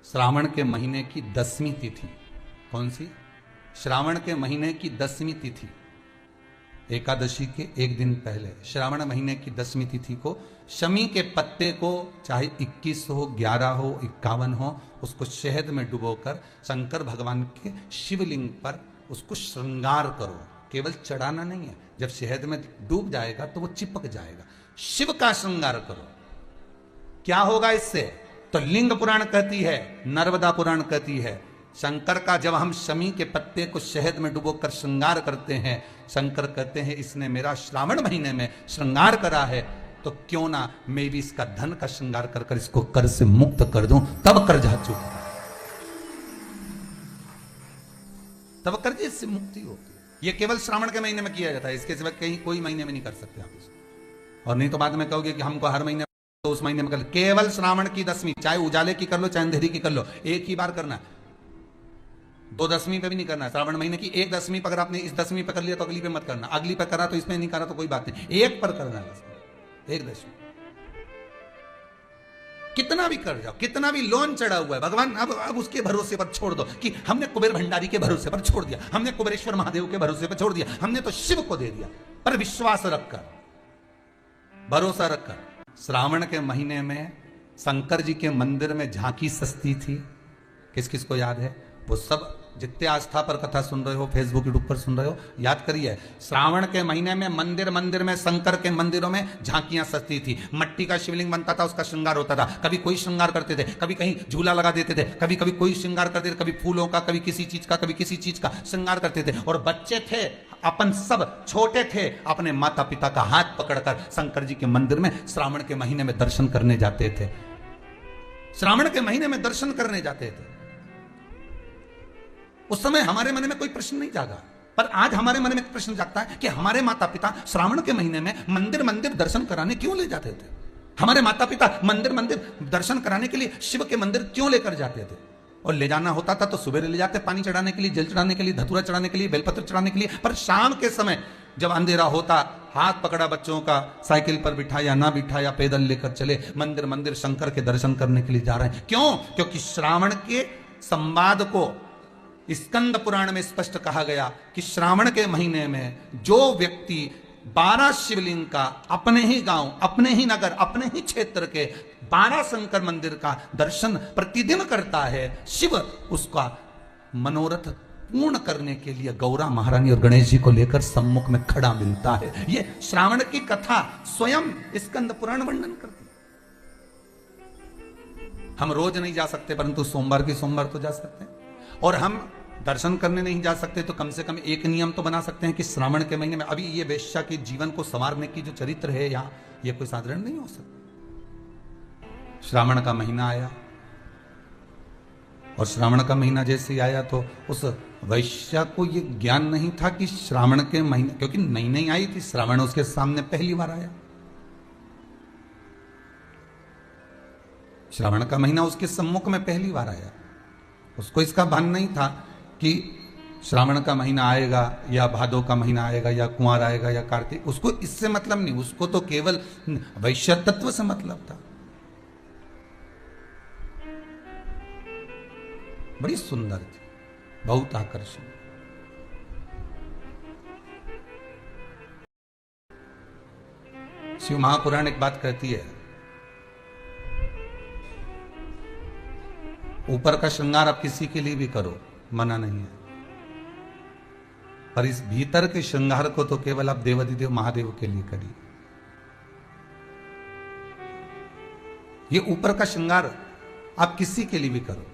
श्रावण के महीने की 10वीं तिथि। कौन सी? श्रावण के महीने की 10वीं तिथि, एकादशी के एक दिन पहले श्रावण महीने की 10वीं तिथि को शमी के पत्ते को, चाहे 21 हो, 11 हो, 51 हो, उसको शहद में डुबोकर शंकर भगवान के शिवलिंग पर उसको श्रृंगार करो। केवल चढ़ाना नहीं है, जब शहद में डूब जाएगा तो वो चिपक जाएगा। शिव का श्रृंगार करो। क्या होगा इससे? तो लिंग पुराण कहती है, नर्मदा पुराण कहती है, शंकर का जब हम शमी के पत्ते को शहद में डुबोकर श्रृंगार करते हैं, शंकर कहते हैं इसने मेरा श्रावण महीने में श्रृंगार करा है, तो क्यों ना मैं भी इसका धन का श्रृंगार कर कर इसको कर्ज से मुक्त कर दूं, तब कर्जा चुकता, तब कर्जे से मुक्ति होती है। ये केवल श्रावण के महीने में किया जाता है, इसके सिवा कहीं कोई महीने में नहीं कर सकते आप इसको। और नहीं तो बाद में कहोगे कि हमको हर महीने, तो उस महीने में कर, केवल श्रावण की 10वीं, चाहे उजाले की कर लो चाहे अंधेरी की कर लो, एक ही बार करना, 2 10वीं पे भी नहीं करना। श्रावण महीने की 1 10वीं पर अगर आपने इस 10वीं पे कर लिया तो अगली पे मत करना, अगली पे करा तो इसमें नहीं करा तो कोई बात नहीं, एक पर करना है, 1 10वीं। कितना भी कर जाओ, कितना भी लोन चढ़ा हुआ है, भगवान अब उसके भरोसे पर छोड़ दो कि हमने कुबेर भंडारी के भरोसे पर छोड़ दिया, हमने कुबेरेश्वर महादेव के भरोसे पर छोड़ दिया, हमने तो शिव को दे दिया। पर विश्वास रखकर, भरोसा रखकर। श्रावण के महीने में शंकर जी के मंदिर में झांकी सस्ती थी, किस किस को याद है? वो सब जितने आस्था पर कथा सुन रहे हो, फेसबुक यूट्यूब पर सुन रहे हो, याद करिए, श्रावण के महीने में मंदिर मंदिर में, शंकर के मंदिरों में झांकियां सस्ती थी। मट्टी का शिवलिंग बनता था, उसका श्रृंगार होता था, कभी कोई श्रृंगार करते थे, कभी कहीं झूला लगा देते थे, कभी कभी कोई श्रृंगार करते थे, कभी फूलों का, कभी किसी चीज का, कभी किसी चीज का श्रृंगार करते थे। और बच्चे थे अपन, सब छोटे थे, अपने माता पिता का हाथ पकड़कर शंकर जी के मंदिर में श्रावण के महीने में दर्शन करने जाते थे, श्रावण के महीने में दर्शन करने जाते थे। उस समय हमारे मन में कोई प्रश्न नहीं जागा, पर आज हमारे मन में एक प्रश्न जागता है कि हमारे माता पिता श्रावण के महीने में मंदिर मंदिर दर्शन कराने क्यों ले जाते थे? हमारे माता पिता मंदिर मंदिर दर्शन कराने के लिए शिव के मंदिर क्यों लेकर जाते थे? और ले जाना होता था तो सुबह ले जाते, पानी चढ़ाने के लिए, जल चढ़ाने के लिए, धतूरा चढ़ाने के लिए, बेलपत्र चढ़ाने के लिए। पर शाम के समय जब अंधेरा होता, हाथ पकड़ा बच्चों का, साइकिल पर बिठाया ना बिठाया, पैदल लेकर चले, मंदिर मंदिर शंकर के दर्शन करने के लिए जा रहे हैं। क्यों? क्योंकि श्रावण के संवाद को स्कंद पुराण में स्पष्ट कहा गया कि श्रावण के महीने में जो व्यक्ति 12 शिवलिंग का अपने ही गांव, अपने ही नगर, अपने ही क्षेत्र के 12 शंकर मंदिर का दर्शन प्रतिदिन करता है, शिव उसका मनोरथ पूर्ण करने के लिए गौरा महारानी और गणेश जी को लेकर सम्मुख में खड़ा मिलता है। ये श्रावण की कथा स्वयं स्कंद पुराण वर्णन करती है। हम रोज नहीं जा सकते, परंतु सोमवार की सोमवार तो जा सकते हैं। और हम दर्शन करने नहीं जा सकते तो कम से कम एक नियम तो बना सकते हैं कि श्रावण के महीने में, अभी ये वेश्या के जीवन को संवारने की जो चरित्र है यहाँ, ये कोई साधारण नहीं हो सकता। श्रावण का महीना आया, और श्रावण का महीना जैसे ही आया तो उस वैश्या को ये ज्ञान नहीं था कि श्रावण के महीने, क्योंकि नई नई आई थी, श्रावण उसके सामने पहली बार आया, श्रावण का महीना उसके सम्मुख में पहली बार आया। उसको इसका भान नहीं था कि श्रावण का महीना आएगा या भादो का महीना आएगा या कुंवर आएगा या कार्तिक, उसको इससे मतलब नहीं, उसको तो केवल वैश्य तत्व से मतलब था। बड़ी सुंदर थी, बहुत आकर्षण। शिव महापुराण एक बात कहती है, ऊपर का श्रृंगार आप किसी के लिए भी करो, मना नहीं है, पर इस भीतर के श्रृंगार को तो केवल आप देवाधिदेव महादेव के लिए करिए। ये ऊपर का श्रृंगार आप किसी के लिए भी करो,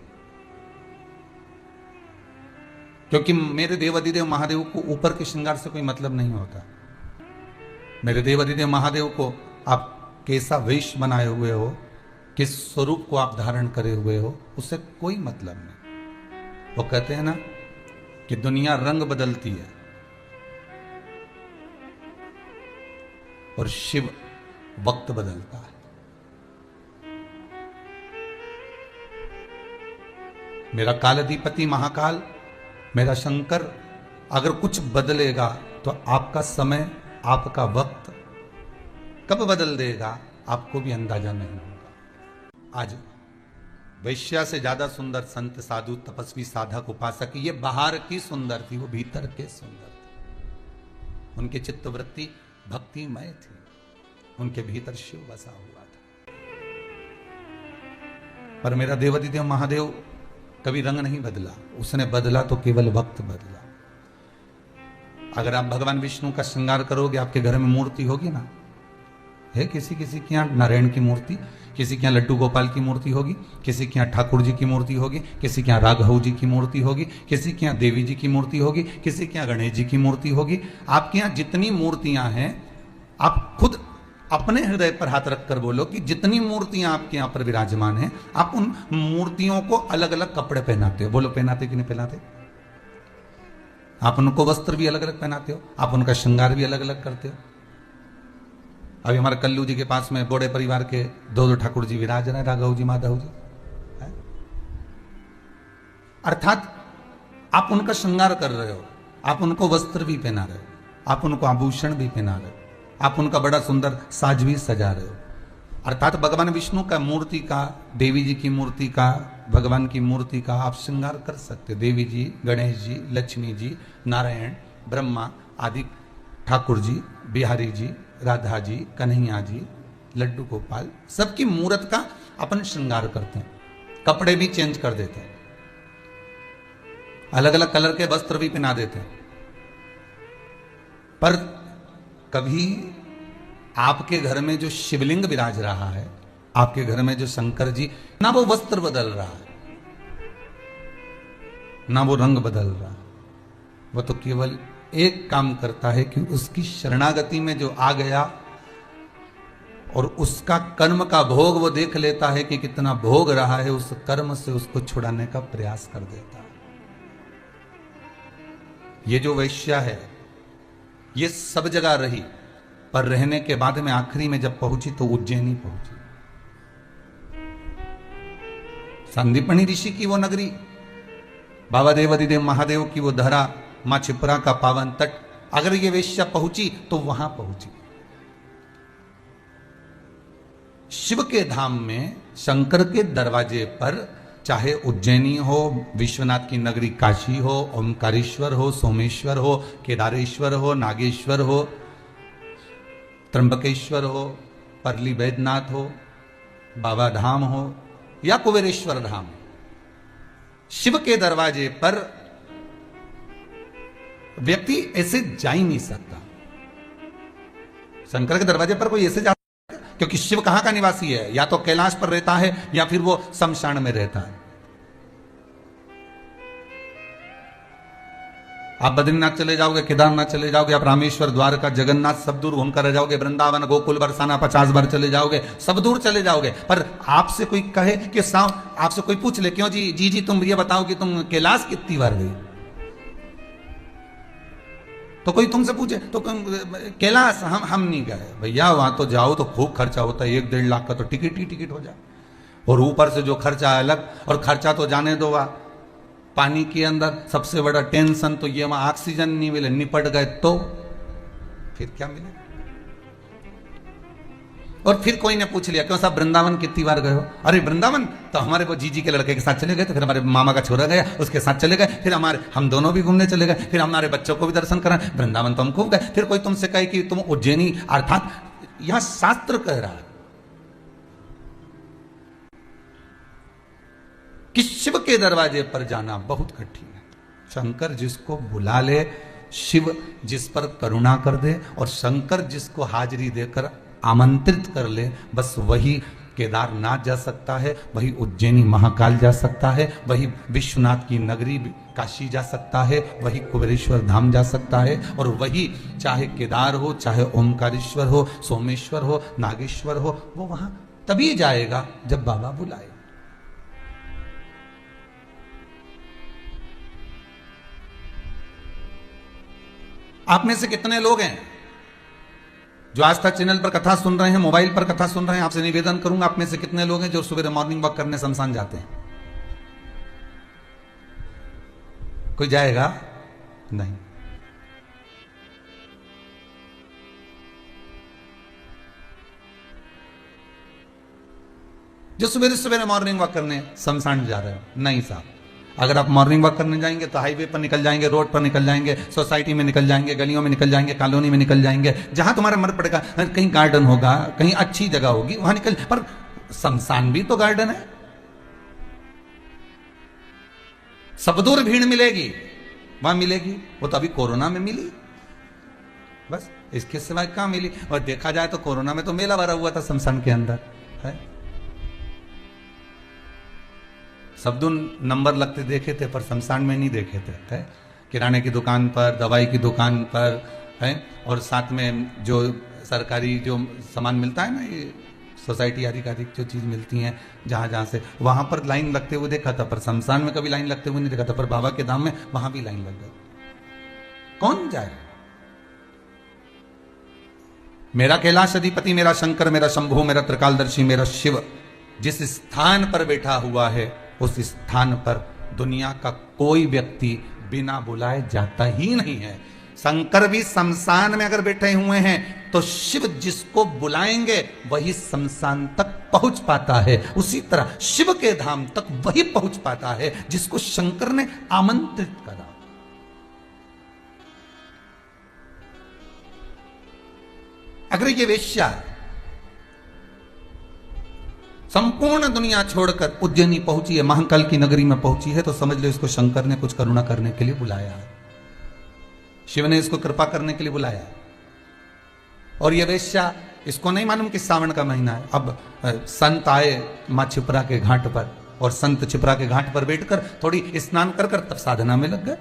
क्योंकि मेरे देवाधिदेव महादेव को ऊपर के श्रृंगार से कोई मतलब नहीं होता। मेरे देवाधिदेव महादेव को आप कैसा वेश बनाए हुए हो, किस स्वरूप को आप धारण करे हुए हो, उससे कोई मतलब नहीं। वो कहते हैं ना कि दुनिया रंग बदलती है और शिव वक्त बदलता है। मेरा कालाधिपति महाकाल, मेरा शंकर अगर कुछ बदलेगा तो आपका समय, आपका वक्त कब बदल देगा आपको भी अंदाजा नहीं होगा। आज वैश्या से ज्यादा सुंदर संत साधु तपस्वी साधक उपासक, ये बाहर की सुंदर थी, वो भीतर के सुंदर थे। उनकी चित्तवृत्ति भक्तिमय थी, उनके भीतर शिव बसा हुआ था। पर मेरा देवाधिदेव महादेव कभी रंग नहीं बदला, उसने बदला तो केवल वक्त बदला। अगर आप भगवान विष्णु का श्रृंगार करोगे, आपके घर में मूर्ति होगी ना, है किसी किसी के यहाँ नारायण की मूर्ति, किसी के यहाँ लड्डू गोपाल की मूर्ति होगी, किसी के यहाँ ठाकुर जी की मूर्ति होगी, किसी के यहाँ राघव जी की मूर्ति होगी, किसी के यहाँ देवी जी की मूर्ति होगी, किसी के यहाँ गणेश जी की मूर्ति होगी। आपके यहाँ जितनी मूर्तियां हैं, आप खुद अपने हृदय पर हाथ रखकर बोलो कि जितनी मूर्तियां आपके यहाँ पर विराजमान हैं, आप उन मूर्तियों को अलग अलग कपड़े पहनाते हो। बोलो पहनाते कि नहीं पहनाते? आप उनको वस्त्र भी अलग अलग पहनाते हो, आप उनका श्रृंगार भी अलग अलग करते हो। अभी हमारे कल्लू जी के पास में बोड़े परिवार के दो ठाकुर जी विराज रहे, राघव जी माधव जी, अर्थात आप उनका श्रृंगार कर रहे हो, आप उनको वस्त्र भी पहना रहे हो, आप उनको आभूषण भी पहना रहे हो, आप उनका बड़ा सुंदर साज भी सजा रहे हो। अर्थात भगवान विष्णु का मूर्ति का, देवी जी की मूर्ति का, भगवान की मूर्ति का आप श्रृंगार कर सकते हो। देवी जी, गणेश जी, लक्ष्मी जी, नारायण, ब्रह्मा आदि, ठाकुर जी, बिहारी जी, राधा जी, कन्हैया जी, लड्डू गोपाल, सबकी मूर्त का अपन श्रृंगार करते हैं। कपड़े भी चेंज कर देते हैं, अलग अलग कलर के वस्त्र भी पहना देते हैं। पर कभी आपके घर में जो शिवलिंग विराज रहा है, आपके घर में जो शंकर जी, ना वो वस्त्र बदल रहा है, ना वो रंग बदल रहा है, वो तो केवल एक काम करता है कि उसकी शरणागति में जो आ गया और उसका कर्म का भोग वो देख लेता है कि कितना भोग रहा है, उस कर्म से उसको छुड़ाने का प्रयास कर देता है। ये जो वैश्या है, ये सब जगह रही, पर रहने के बाद में आखिरी में जब पहुंची तो उज्जैनी पहुंची। संदीपनी ऋषि की वो नगरी, बाबा देवाधिदेव महादेव की वो धरा, मां छिपरा का पावन तट, अगर ये वेश्या पहुंची तो वहां पहुंची। शिव के धाम में, शंकर के दरवाजे पर, चाहे उज्जैनी हो, विश्वनाथ की नगरी काशी हो, ओमकारेश्वर हो, सोमेश्वर हो, केदारेश्वर हो, नागेश्वर हो, त्र्यंबकेश्वर हो, परली बैद्यनाथ हो, बाबा धाम हो या कुबेरेश्वर धाम, शिव के दरवाजे पर व्यक्ति ऐसे जा ही नहीं सकता। शंकर के दरवाजे पर कोई ऐसे जा सकता है? क्योंकि शिव कहां का निवासी है, या तो कैलाश पर रहता है या फिर वो शमशान में रहता है। आप बद्रीनाथ चले जाओगे, केदारनाथ चले जाओगे, आप रामेश्वर, द्वारका, जगन्नाथ, सब दूर घूमकर रह जाओगे, वृंदावन, गोकुल, बरसाना 50 बार चले जाओगे, सब दूर चले जाओगे। पर आपसे कोई कहे कि आपसे कोई पूछ ले, क्यों जी जी तुम ये बताओ कि तुम कैलाश कितनी बार गई, तो कोई तुमसे पूछे तो कैलाश हम नहीं गए भैया, वहां तो जाओ तो खूब खर्चा होता है, 1-1.5 लाख का तो टिकट ही टिकट हो जाए, और ऊपर से जो खर्चा अलग, और खर्चा तो जाने दो, वहां पानी के अंदर सबसे बड़ा टेंशन तो ये, वहां ऑक्सीजन नहीं मिले, निपट गए तो फिर क्या मिले। और फिर कोई ने पूछ लिया, क्यों साहब वृंदावन कितनी बार गए हो? अरे वृंदावन तो हमारे वो जीजी के लड़के के साथ चले गए थे, फिर हमारे मामा का छोरा गया उसके साथ चले गए, फिर हम दोनों भी घूमने चले गए, फिर हमारे बच्चों को भी दर्शन करा, वृंदावन तो हम खूब गए। फिर कोई तुमसे कहे कि तुम उज्जैनी, अर्थात यहां शास्त्र कह रहा है कि शिव के दरवाजे पर जाना बहुत कठिन है। शंकर जिसको बुला ले, शिव जिस पर करुणा कर दे, और शंकर जिसको हाजिरी देकर आमंत्रित कर ले, बस वही केदारनाथ जा सकता है, वही उज्जैनी महाकाल जा सकता है, वही विश्वनाथ की नगरी काशी जा सकता है, वही कुबेरेश्वर धाम जा सकता है, और वही चाहे केदार हो, चाहे ओमकारेश्वर हो, सोमेश्वर हो, नागेश्वर हो, वो वहां तभी जाएगा जब बाबा बुलाए। आप में से कितने लोग हैं जो आस्था चैनल पर कथा सुन रहे हैं, मोबाइल पर कथा सुन रहे हैं? आपसे निवेदन करूंगा, आप में से कितने लोग हैं जो सुबह मॉर्निंग वॉक करने शमशान जाते हैं? कोई जाएगा? नहीं। जो सवेरे सवेरे मॉर्निंग वॉक करने शमशान जा रहे हो। नहीं साहब, अगर आप मॉर्निंग वॉक करने जाएंगे तो हाईवे पर निकल जाएंगे, रोड पर निकल जाएंगे, सोसाइटी में निकल जाएंगे, गलियों में निकल जाएंगे, कॉलोनी में निकल जाएंगे, जहां तुम्हारा मन पड़ेगा, कहीं गार्डन होगा, कहीं अच्छी जगह होगी, वहां निकल। पर शमशान भी तो गार्डन है। सब दूर भीड़ मिलेगी, वहां मिलेगी, वो तो अभी कोरोना में मिली, बस इसके सिवाय कहां मिली। और देखा जाए तो कोरोना में तो मेला भरा हुआ था शमशान के अंदर है। सब दूर नंबर लगते देखे थे, पर शमशान में नहीं देखे थे है? किराने की दुकान पर, दवाई की दुकान पर है, और साथ में जो सरकारी जो सामान मिलता है ना, ये सोसाइटी आधिकारिक जो चीज मिलती हैं जहां जहां से, वहां पर लाइन लगते हुए देखा था। पर शमशान में कभी लाइन लगते हुए नहीं देखा था। पर बाबा के धाम में वहां भी लाइन लग गई। कौन जाए? मेरा कैलाश अधिपति, मेरा शंकर, मेरा शंभु, मेरा त्रिकालदर्शी, मेरा शिव जिस स्थान पर बैठा हुआ है, उस स्थान पर दुनिया का कोई व्यक्ति बिना बुलाए जाता ही नहीं है। शंकर भी शमशान में अगर बैठे हुए हैं तो शिव जिसको बुलाएंगे वही शमशान तक पहुंच पाता है। उसी तरह शिव के धाम तक वही पहुंच पाता है जिसको शंकर ने आमंत्रित करा। अगर ये वेश्या संपूर्ण दुनिया छोड़कर उज्जैनी पहुंची है, महाकाल की नगरी में पहुंची है, तो समझ लो इसको शंकर ने कुछ करुणा करने के लिए बुलाया है। शिव ने इसको कृपा करने के लिए बुलाया है। और ये वेश्या, इसको नहीं मालूम कि सावन का महीना है। अब संत आए मां छिपरा के घाट पर, और संत छिपरा के घाट पर बैठकर थोड़ी स्नान कर तब साधना में लग गए।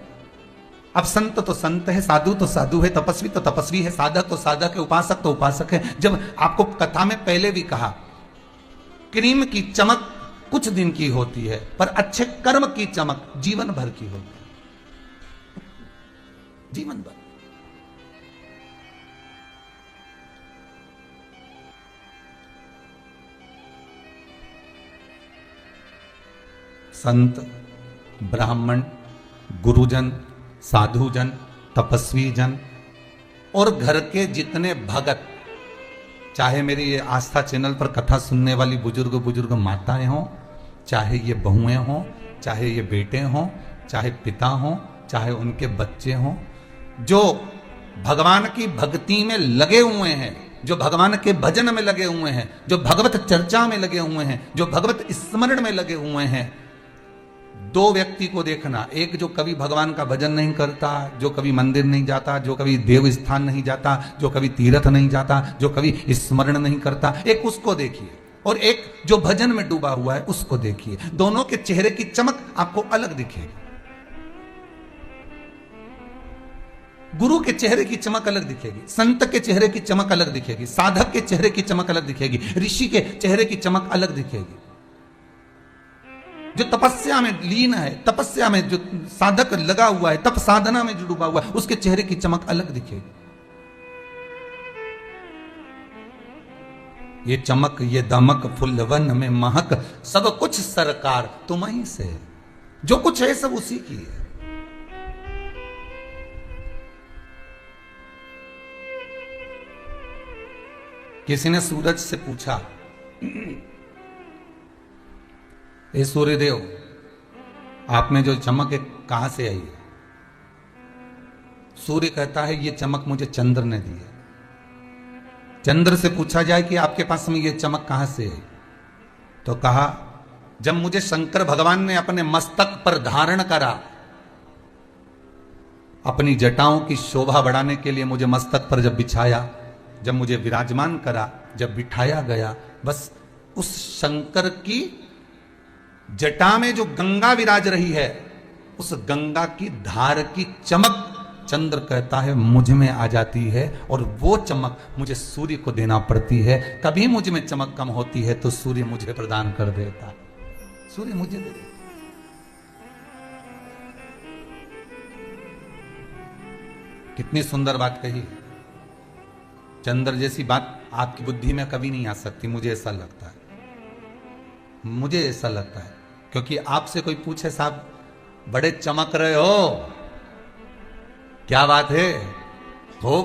अब संत तो संत है, साधु तो साधु है, तपस्वी तो तपस्वी है, साधक तो साधक है, उपासक तो उपासक है। जब आपको कथा में पहले भी कहा, क्रीम की चमक कुछ दिन की होती है, पर अच्छे कर्म की चमक जीवन भर की होती है। जीवन भर। संत, ब्राह्मण, गुरुजन, साधुजन, तपस्वी जन और घर के जितने भगत, चाहे मेरी ये आस्था चैनल पर कथा सुनने वाली बुजुर्ग माताएं हों, चाहे ये बहुएं हों, चाहे ये बेटे हों, चाहे पिता हों, चाहे उनके बच्चे हों, जो भगवान की भक्ति में लगे हुए हैं, जो भगवान के भजन में लगे हुए हैं, जो भगवत चर्चा में लगे हुए हैं, जो भगवत स्मरण में लगे हुए हैं, दो व्यक्ति को देखना। एक जो कभी भगवान का भजन नहीं करता, जो कभी मंदिर नहीं जाता, जो कभी देव स्थान नहीं जाता, जो कभी तीर्थ नहीं जाता, जो कभी स्मरण नहीं करता, एक उसको देखिए। और एक जो भजन में डूबा हुआ है उसको देखिए। दोनों के चेहरे की चमक आपको अलग दिखेगी। गुरु के चेहरे की चमक अलग दिखेगी, संत के चेहरे की चमक अलग दिखेगी, साधक के चेहरे की चमक अलग दिखेगी, ऋषि के चेहरे की चमक अलग दिखेगी। जो तपस्या में लीन है, तपस्या में जो साधक लगा हुआ है, तप साधना में जो डूबा हुआ है, उसके चेहरे की चमक अलग दिखेगी। ये चमक, ये दमक, फुलवन में महक, सब कुछ सरकार तुम्हीं से, जो कुछ है सब उसी की है। किसी ने सूरज से पूछा, ए सूर्यदेव, आप में जो चमक है कहां से आई है? सूर्य कहता है ये चमक मुझे चंद्र ने दी है। चंद्र से पूछा जाए कि आपके पास में ये चमक कहां से है, तो कहा जब मुझे शंकर भगवान ने अपने मस्तक पर धारण करा, अपनी जटाओं की शोभा बढ़ाने के लिए मुझे मस्तक पर जब बिछाया, जब मुझे विराजमान करा, जब बिठाया गया, बस उस शंकर की जटा में जो गंगा विराज रही है, उस गंगा की धार की चमक चंद्र कहता है मुझ में आ जाती है, और वो चमक मुझे सूर्य को देना पड़ती है। कभी मुझ में चमक कम होती है तो सूर्य मुझे प्रदान कर देता, सूर्य मुझे दे देता। कितनी सुंदर बात कही। चंद्र जैसी बात आपकी बुद्धि में कभी नहीं आ सकती, मुझे ऐसा लगता है, मुझे ऐसा लगता है। क्योंकि आपसे कोई पूछे साहब बड़े चमक रहे हो, क्या बात है, हो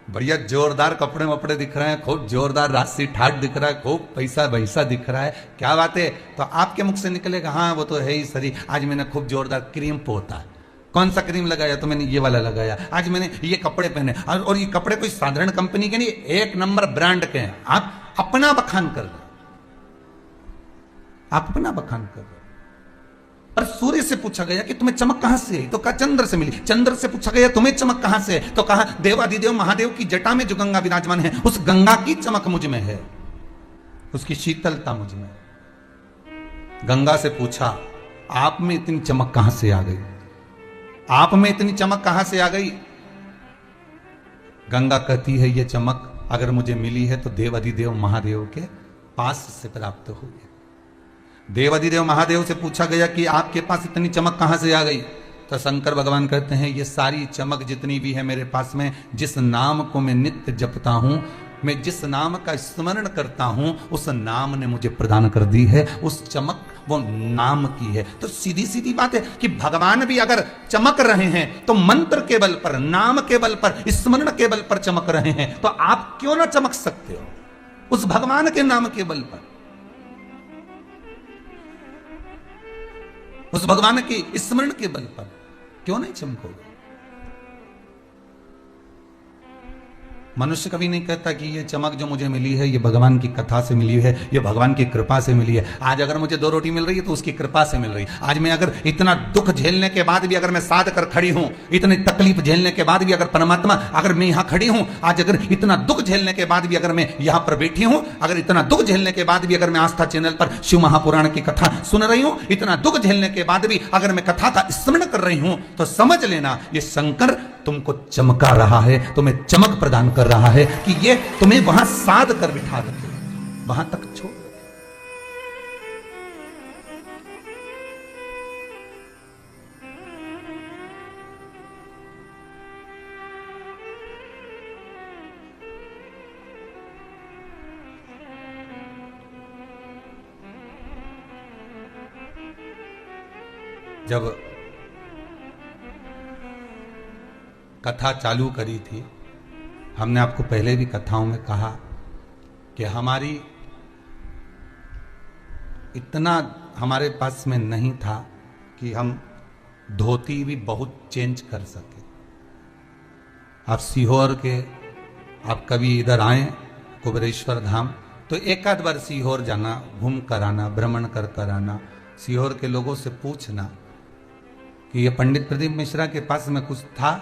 बढ़िया जोरदार कपड़े वपड़े दिख रहे हैं, खूब जोरदार राशि ठाट दिख रहा है, खूब पैसा वैसा दिख रहा है, क्या बात है। तो आपके मुख से निकलेगा हाँ वो तो है ही सरी, आज मैंने खूब जोरदार क्रीम पोता है। कौन सा क्रीम लगाया? तो मैंने ये वाला लगाया। आज मैंने ये कपड़े पहने, और ये कपड़े कोई साधारण कंपनी के नहीं, एक नंबर ब्रांड के हैं। आप अपना बखान कर रहे, आप अपना बखान कर रहे। पर सूर्य से पूछा गया कि तुम्हें चमक कहां से आई? तो कहा चंद्र से मिली। चंद्र से पूछा गया तुम्हें चमक कहां से है? तो कहा देवाधिदेव महादेव की जटा में जो गंगा विराजमान है, उस गंगा की चमक मुझ में है, उसकी शीतलता मुझ में। गंगा से पूछा आप में इतनी चमक कहां से आ गई? आप में इतनी चमक कहां से आ गई? गंगा कहती है ये चमक अगर मुझे मिली है तो देवाधिदेव महादेव के पास से प्राप्त हुई है। देवाधिदेव महादेव से पूछा गया कि आपके पास इतनी चमक कहां से आ गई? तो शंकर भगवान कहते हैं ये सारी चमक जितनी भी है मेरे पास में, जिस नाम को मैं नित्य जपता हूं, मैं जिस नाम का स्मरण करता हूं, उस नाम ने मुझे प्रदान कर दी है। उस चमक वो नाम की है। तो सीधी सीधी बात है कि भगवान भी अगर चमक रहे हैं तो मंत्र के बल पर, नाम के बल पर, स्मरण के बल पर चमक रहे हैं, तो आप क्यों ना चमक सकते हो उस भगवान के नाम के बल पर, उस भगवान के स्मरण के बल पर क्यों नहीं चमकोगे? मनुष्य कभी नहीं कहता कि ये चमक जो मुझे मिली है ये भगवान की कथा से मिली है, ये भगवान की कृपा से मिली है। आज अगर मुझे 2 रोटी मिल रही है तो उसकी कृपा से मिल रही है। आज मैं अगर इतना दुख झेलने के बाद भी अगर मैं साध कर खड़ी हूं, इतनी तकलीफ झेलने के बाद भी अगर परमात्मा, अगर मैं यहां खड़ी हूं, आज अगर इतना दुख झेलने के बाद भी अगर मैं यहां पर बैठी हूं, अगर इतना दुख झेलने के बाद भी अगर मैं आस्था चैनल पर शिव महापुराण की कथा सुन रही हूं, इतना दुख झेलने के बाद भी अगर मैं कथा का स्मरण कर रही हूं, तो समझ लेना ये शंकर तुमको चमका रहा है, तुम्हें चमक प्रदान कर रहा है कि ये तुम्हें वहां साध कर बिठा देते, वहां तक छोड़। जब कथा चालू करी थी, हमने आपको पहले भी कथाओं में कहा कि हमारी इतना हमारे पास में नहीं था कि हम धोती भी बहुत चेंज कर सके। आप सीहोर के, आप कभी इधर आए कुबेरेश्वर धाम, तो एक आध बार सीहोर जाना, घूम कर आना, भ्रमण कर कर आना, सीहोर के लोगों से पूछना कि ये पंडित प्रदीप मिश्रा के पास में कुछ था।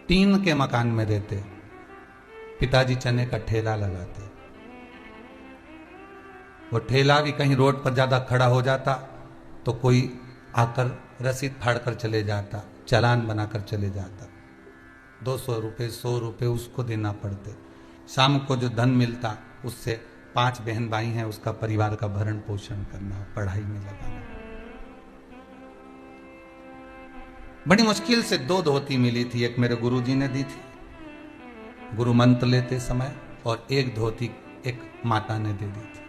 टीन के मकान में रहते, पिताजी चने का ठेला लगाते। वो ठेला भी कहीं रोड पर ज्यादा खड़ा हो जाता तो कोई आकर रसीद फाड़ कर चले जाता, चालान बनाकर चले जाता। 200 रुपये 100 रुपये उसको देना पड़ते। शाम को जो धन मिलता उससे 5 बहन भाई हैं, उसका परिवार का भरण पोषण करना, पढ़ाई में लगाना। बड़ी मुश्किल से 2 धोती मिली थी। एक मेरे गुरुजी ने दी थी गुरु मंत्र लेते समय, और एक धोती एक माता ने दे दी थी।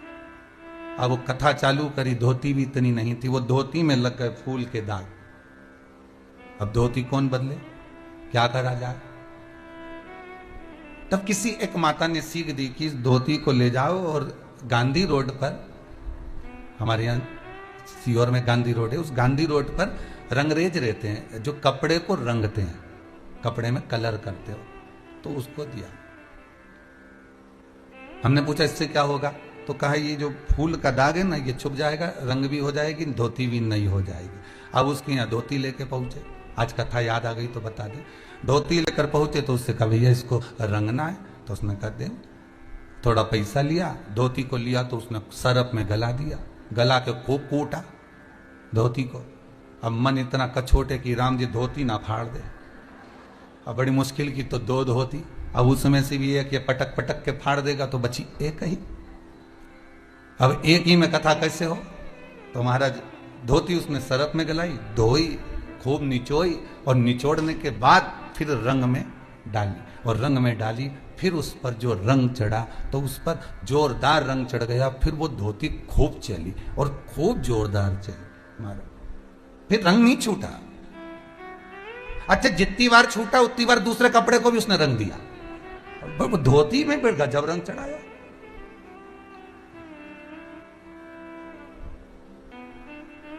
अब वो कथा चालू करी, धोती भी इतनी नहीं थी, वो धोती में लग गए फूल के दाग। अब धोती कौन बदले, क्या करा जाए? तब किसी एक माता ने सीख दी कि इस धोती को ले जाओ और गांधी रोड पर, हमारे यहाँ सीहोर में गांधी रोड है, उस गांधी रोड पर रंगरेज रहते हैं जो कपड़े को रंगते हैं, कपड़े में कलर करते हो, तो उसको दिया। हमने पूछा इससे क्या होगा? तो कहा ये जो फूल का दाग है ना, ये छुप जाएगा, रंग भी हो जाएगी, धोती भी नई हो जाएगी। अब उसके यहाँ धोती लेके पहुंचे, आज कथा याद आ गई तो बता दे। धोती लेकर पहुंचे तो उससे कहा भैया इसको रंगना है, तो उसने कहा दे। थोड़ा पैसा लिया, धोती को लिया तो उसने सरफ में गला दिया, गला के खूब कूटा धोती को। अब मन इतना कछोटे कि राम जी धोती ना फाड़ दे। अब बड़ी मुश्किल की तो 2 धोती, अब उसमें से भी एक ये पटक पटक के फाड़ देगा तो बची एक ही। अब एक ही में कथा कैसे हो? तो महाराज धोती उसने सरफ में गलाई, धोई, खूब निचोई, और निचोड़ने के बाद फिर रंग में डाली, और रंग में डाली फिर उस पर जो रंग चढ़ा तो उस पर जोरदार रंग चढ़ गया। फिर वो धोती खूब चली और खूब जोरदार चली महाराज, फिर रंग नहीं छूटा। अच्छा जितनी बार छूटा उतनी बार दूसरे कपड़े को भी उसने रंग दिया। वो धोती में फिर गजब रंग चढ़ाया।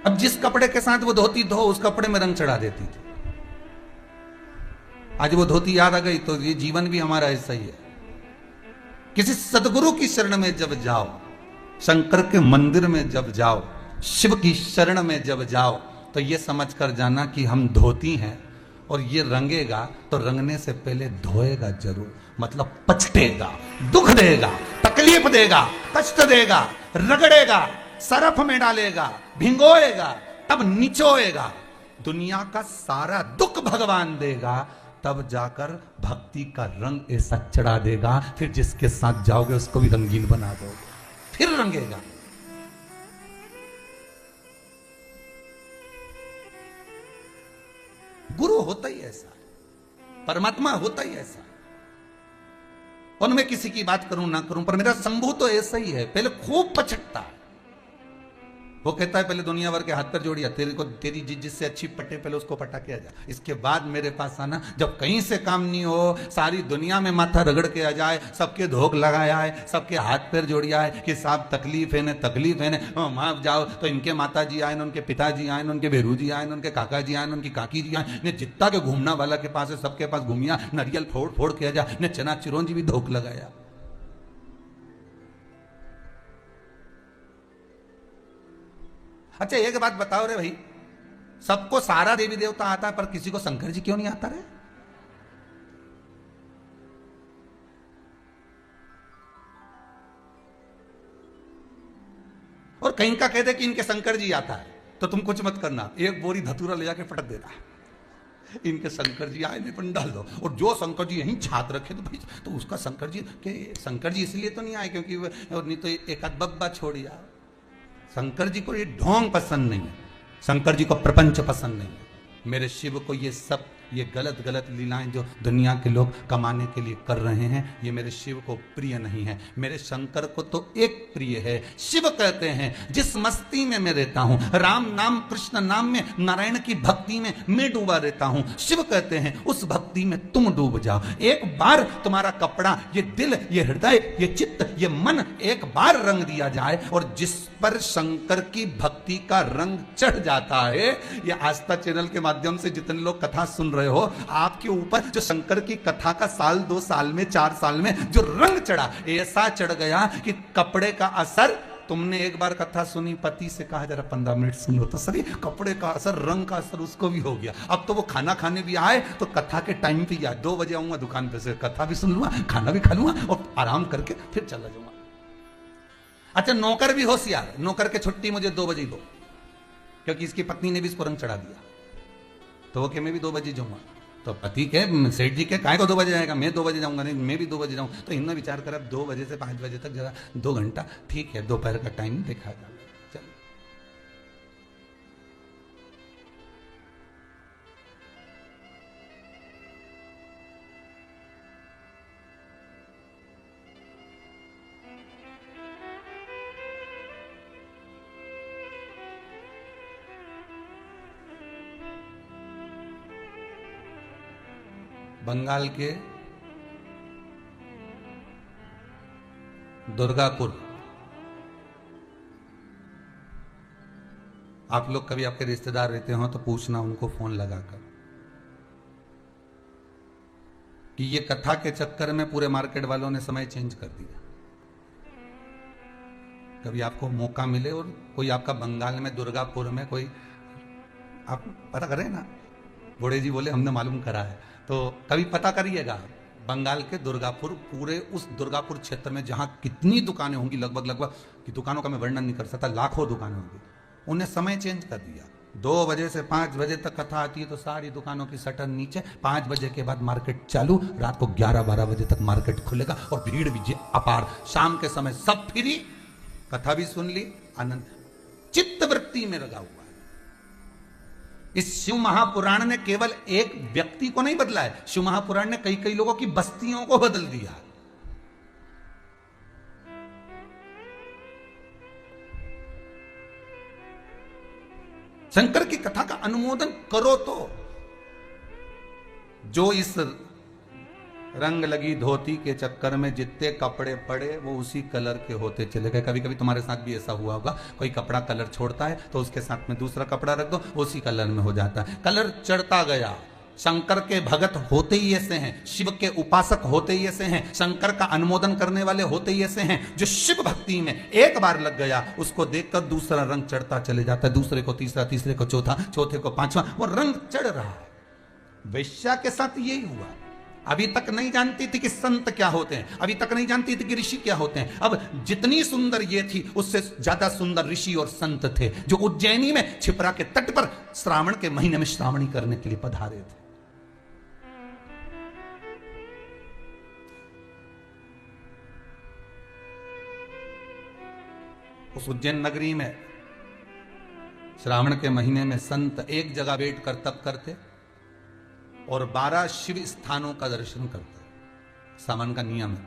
अब जिस कपड़े के साथ वो धोती धो उस कपड़े में रंग चढ़ा देती थी। आज वो धोती याद आ गई तो ये जीवन भी हमारा ऐसा ही है। किसी सदगुरु की शरण में जब जाओ, शंकर के मंदिर में जब जाओ, शिव की शरण में जब जाओ, तो ये समझ कर जाना कि हम धोती हैं और ये रंगेगा तो रंगने से पहले धोएगा जरूर, मतलब पछतेगा, दुख देगा, तकलीफ देगा, कष्ट देगा, रगड़ेगा, सरफ में डालेगा, भिंगोएगा, तब निचोएगा, दुनिया का सारा दुख भगवान देगा, तब जाकर भक्ति का रंग ऐसा चढ़ा देगा, फिर जिसके साथ जाओगे उसको भी रंगीन बना दोगे, फिर रंगेगा। गुरु होता ही ऐसा, परमात्मा होता ही ऐसा। और मैं किसी की बात करूं ना करूं, पर मेरा शंभू तो ऐसा ही है। पहले खूब पछटता है, वो कहता है पहले दुनिया भर के हाथ पर जोड़िया, तेरे को तेरी जिससे अच्छी पटे पहले उसको पटा के आ जा, इसके बाद मेरे पास आना। जब कहीं से काम नहीं हो, सारी दुनिया में माथा रगड़ के आ जाए, सबके धोख लगाया है, सबके हाथ पैर जोड़िया है कि साहब तकलीफ है ने, तकलीफ है ने, वहां जाओ तो इनके माता जी आए, उनके पिताजी आए, उनके बेरू जी आए, उनके काका जी आए, उनकी काकी जी आए, ने जितना के घूमना वाला के पास है सबके पास घूमिया, नारियल फोड़ फोड़ के आ जा, ने चना चिरौंजी भी धोख लगाया। अच्छा एक बात बताओ रे भाई, सबको सारा देवी देवता आता है पर किसी को शंकर जी क्यों नहीं आता रे? और कहीं का कहते कि इनके शंकर जी आता है तो तुम कुछ मत करना, एक बोरी धतूरा ले जाके पटक देना, इनके शंकर जी आए पर डाल दो। और जो शंकर जी यहीं छात रखे तो भाई तो उसका शंकर जी के, शंकर जी इसलिए तो नहीं आए क्योंकि नहीं तो एक आध बब्बा छोड़िया। शंकर जी को ये ढोंग पसंद नहीं है, शंकर जी को प्रपंच पसंद नहीं है। मेरे शिव को ये सब ये गलत गलत लीलाएं जो दुनिया के लोग कमाने के लिए कर रहे हैं, ये मेरे शिव को प्रिय नहीं है। मेरे शंकर को तो एक प्रिय है। शिव कहते हैं जिस मस्ती में मैं रहता हूं, राम नाम कृष्ण नाम में, नारायण की भक्ति में मैं डूबा रहता हूं, शिव कहते हैं उस भक्ति में तुम डूब जाओ। एक बार तुम्हारा कपड़ा, ये दिल, ये हृदय, ये चित्त, ये मन एक बार रंग दिया जाए, और जिस पर शंकर की भक्ति का रंग चढ़ जाता है, ये आस्था चैनल के माध्यम से जितने लोग कथा सुन रहे हो, आपके ऊपर जो शंकर की कथा का साल 2 साल में 4 साल में जो रंग चढ़ा, ऐसा चढ़ गया कि कपड़े का असर, तुमने एक बार कथा सुनी, पति से कहा जरा 15 मिनट सुन लो, तो सर कपड़े का असर, रंग का असर उसको भी हो गया। अब तो वो खाना खाने भी आए तो कथा के टाइम पे या 2 बजे आऊंगा दुकान पे से, कथा भी सुन लूंगा, खाना भी खा लूंगा और आराम करके फिर चला जाऊंगा। अच्छा नौकर भी होशियार, नौकर के छुट्टी मुझे 2 बजे दो, क्योंकि इसकी पत्नी ने भी इसको रंग चढ़ा दिया, तो वो कि मैं भी 2 बजे जाऊंगा। तो पति के सेठ जी के काय को 2 बजे जाएगा, मैं 2 बजे जाऊंगा, नहीं मैं भी 2 बजे जाऊंगा। तो इनने विचार कर अब 2 बजे से 5 बजे तक जरा 2 घंटा ठीक है, दोपहर का टाइम देखा जाए। चल बंगाल के दुर्गापुर, आप लोग कभी आपके रिश्तेदार रहते हो तो पूछना उनको फोन लगाकर कि ये कथा के चक्कर में पूरे मार्केट वालों ने समय चेंज कर दिया। कभी आपको मौका मिले और कोई आपका बंगाल में दुर्गापुर में कोई, आप पता करें ना, बूढ़े जी बोले हमने मालूम करा है, तो कभी पता करिएगा बंगाल के दुर्गापुर, पूरे उस दुर्गापुर क्षेत्र में जहां कितनी दुकानें होंगी, लगभग कि दुकानों का मैं वर्णन नहीं कर सकता, लाखों दुकानें होंगी, उन्हें समय चेंज कर दिया। 2 बजे से 5 बजे तक कथा आती है तो सारी दुकानों की शटर नीचे, 5 बजे के बाद मार्केट चालू, रात को 11-12 बजे तक मार्केट खुलेगा और भीड़ भी अपार। शाम के समय सब फ्री, कथा भी सुन ली, आनंद चित्त वृत्ति में लगा हुआ। इस शिव महापुराण ने केवल एक व्यक्ति को नहीं बदला है, शिव महापुराण ने कई कई लोगों की बस्तियों को बदल दिया। शंकर की कथा का अनुमोदन करो तो जो इस रंग लगी धोती के चक्कर में जितने कपड़े पड़े वो उसी कलर के होते चले गए। कभी कभी तुम्हारे साथ भी ऐसा हुआ होगा, कोई कपड़ा कलर छोड़ता है तो उसके साथ में दूसरा कपड़ा रख दो, उसी कलर में हो जाता है। कलर चढ़ता गया। शंकर के भगत होते ही ऐसे हैं, शिव के उपासक होते ही ऐसे हैं, शंकर का अनुमोदन करने वाले होते ही ऐसे हैं। जो शिव भक्ति में एक बार लग गया उसको देखकर दूसरा रंग चढ़ता चले जाता है, दूसरे को तीसरा, तीसरे को चौथा, चौथे को पांचवा, वो रंग चढ़ रहा है। वैश्या के साथ यही हुआ। अभी तक नहीं जानती थी कि संत क्या होते हैं, अभी तक नहीं जानती थी कि ऋषि क्या होते हैं। अब जितनी सुंदर ये थी उससे ज्यादा सुंदर ऋषि और संत थे जो उज्जैनी में छिपरा के तट पर श्रावण के महीने में श्रावणी करने के लिए पधारे थे। उस उज्जैन नगरी में श्रावण के महीने में संत एक जगह बैठ कर तप करते और 12 शिव स्थानों का दर्शन करते। सावन का नियम है,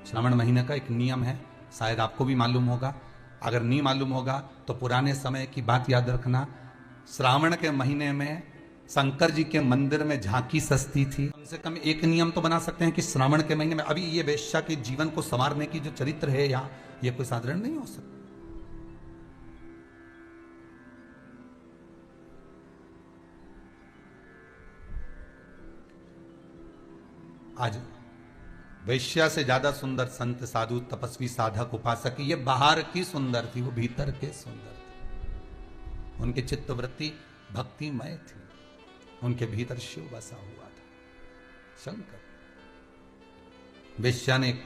श्रावण महीने का एक नियम है, शायद आपको भी मालूम होगा। अगर नहीं मालूम होगा तो पुराने समय की बात याद रखना। श्रावण के महीने में शंकर जी के मंदिर में झांकी सस्ती थी। कम से कम एक नियम तो बना सकते हैं कि श्रावण के महीने में, अभी ये वेश्या के जीवन को संवारने की जो चरित्र है यहाँ, ये कोई साधारण नहीं हो सकता। आज वैश्या से ज्यादा सुंदर संत, साधु, तपस्वी, साधक, उपासक, ये बाहर की सुंदर थी, वो भीतर के सुंदर थे। उनकी चित्तवृत्ति भक्तिमय थी, उनके भीतर शिव बसा हुआ था, शंकर। वैश्या ने एक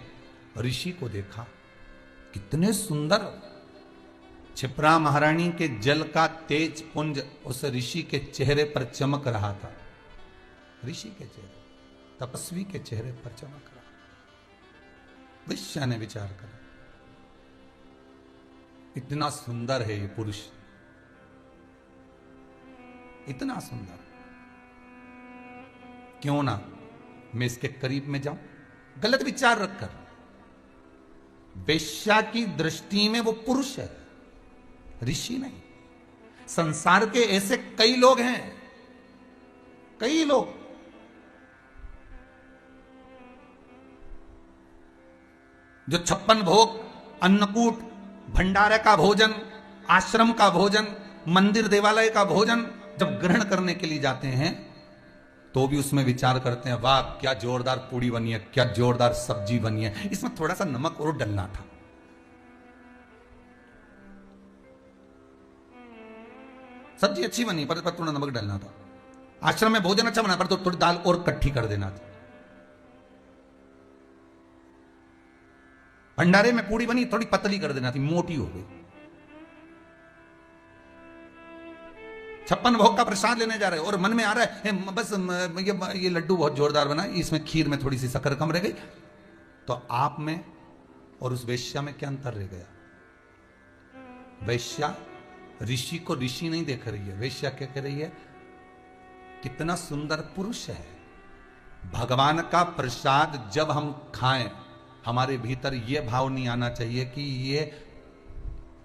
ऋषि को देखा, कितने सुंदर। छिपरा महारानी के जल का तेज पुंज उस ऋषि के चेहरे पर चमक रहा था। ऋषि के चेहरे, तपस्वी के चेहरे पर चमक रहा। वैश्या ने विचार करा, इतना सुंदर है ये पुरुष, इतना सुंदर, क्यों ना मैं इसके करीब में जाऊं। गलत विचार रखकर, वैश्या की दृष्टि में वो पुरुष है, ऋषि नहीं। संसार के ऐसे कई लोग हैं, कई लोग जो 56 भोग, अन्नकूट, भंडारे का भोजन, आश्रम का भोजन, मंदिर देवालय का भोजन जब ग्रहण करने के लिए जाते हैं तो भी उसमें विचार करते हैं, वाह क्या जोरदार पूड़ी बनी है, क्या जोरदार सब्जी बनी है, इसमें थोड़ा सा नमक और डलना था। सब्जी अच्छी बनी पर थोड़ा नमक डलना था। आश्रम में भोजन अच्छा बना पर तो थोड़ी दाल और कट्ठी कर देना था। भंडारे में पूड़ी बनी, थोड़ी पतली कर देना थी, मोटी हो गई। 56 भोग का प्रसाद लेने जा रहे हो और मन में आ रहा है बस ये लड्डू बहुत जोरदार बना, इसमें खीर में थोड़ी सी शक्कर कम रह गई। तो आप में और उस वैश्या में क्या अंतर रह गया? वैश्या ऋषि को ऋषि नहीं देख रही है, वैश्या क्या कह रही है, कितना सुंदर पुरुष है। भगवान का प्रसाद जब हम खाएं, हमारे भीतर यह भाव नहीं आना चाहिए कि ये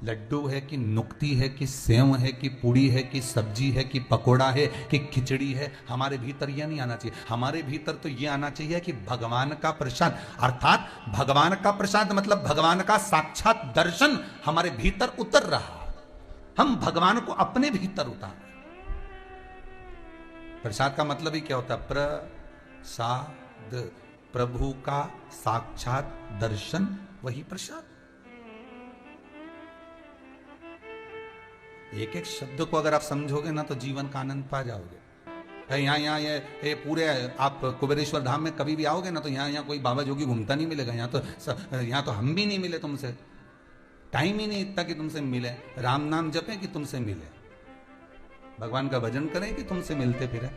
लड्डू है कि नुक्ती है कि सेव है कि पूड़ी है कि सब्जी है कि पकोड़ा है कि खिचड़ी है। हमारे भीतर यह नहीं आना चाहिए। हमारे भीतर तो यह आना चाहिए कि भगवान का प्रसाद, अर्थात भगवान का प्रसाद मतलब भगवान का साक्षात दर्शन हमारे भीतर उतर रहा, हम भगवान को अपने भीतर उतार। प्रसाद का मतलब ही क्या होता है? प्रसाद, प्रभु का साक्षात दर्शन, वही प्रसाद। एक एक शब्द को अगर आप समझोगे ना तो जीवन का आनंद पा जाओगे। यहाँ ये पूरे आप कुबेरेश्वर धाम में कभी भी आओगे ना तो यहाँ कोई बाबा जोगी घूमता नहीं मिलेगा। यहाँ तो हम भी नहीं मिले तुमसे, टाइम ही नहीं इतना कि तुमसे मिले। राम नाम जपें कि तुमसे मिले, भगवान का भजन करें कि तुमसे मिलते फिरे।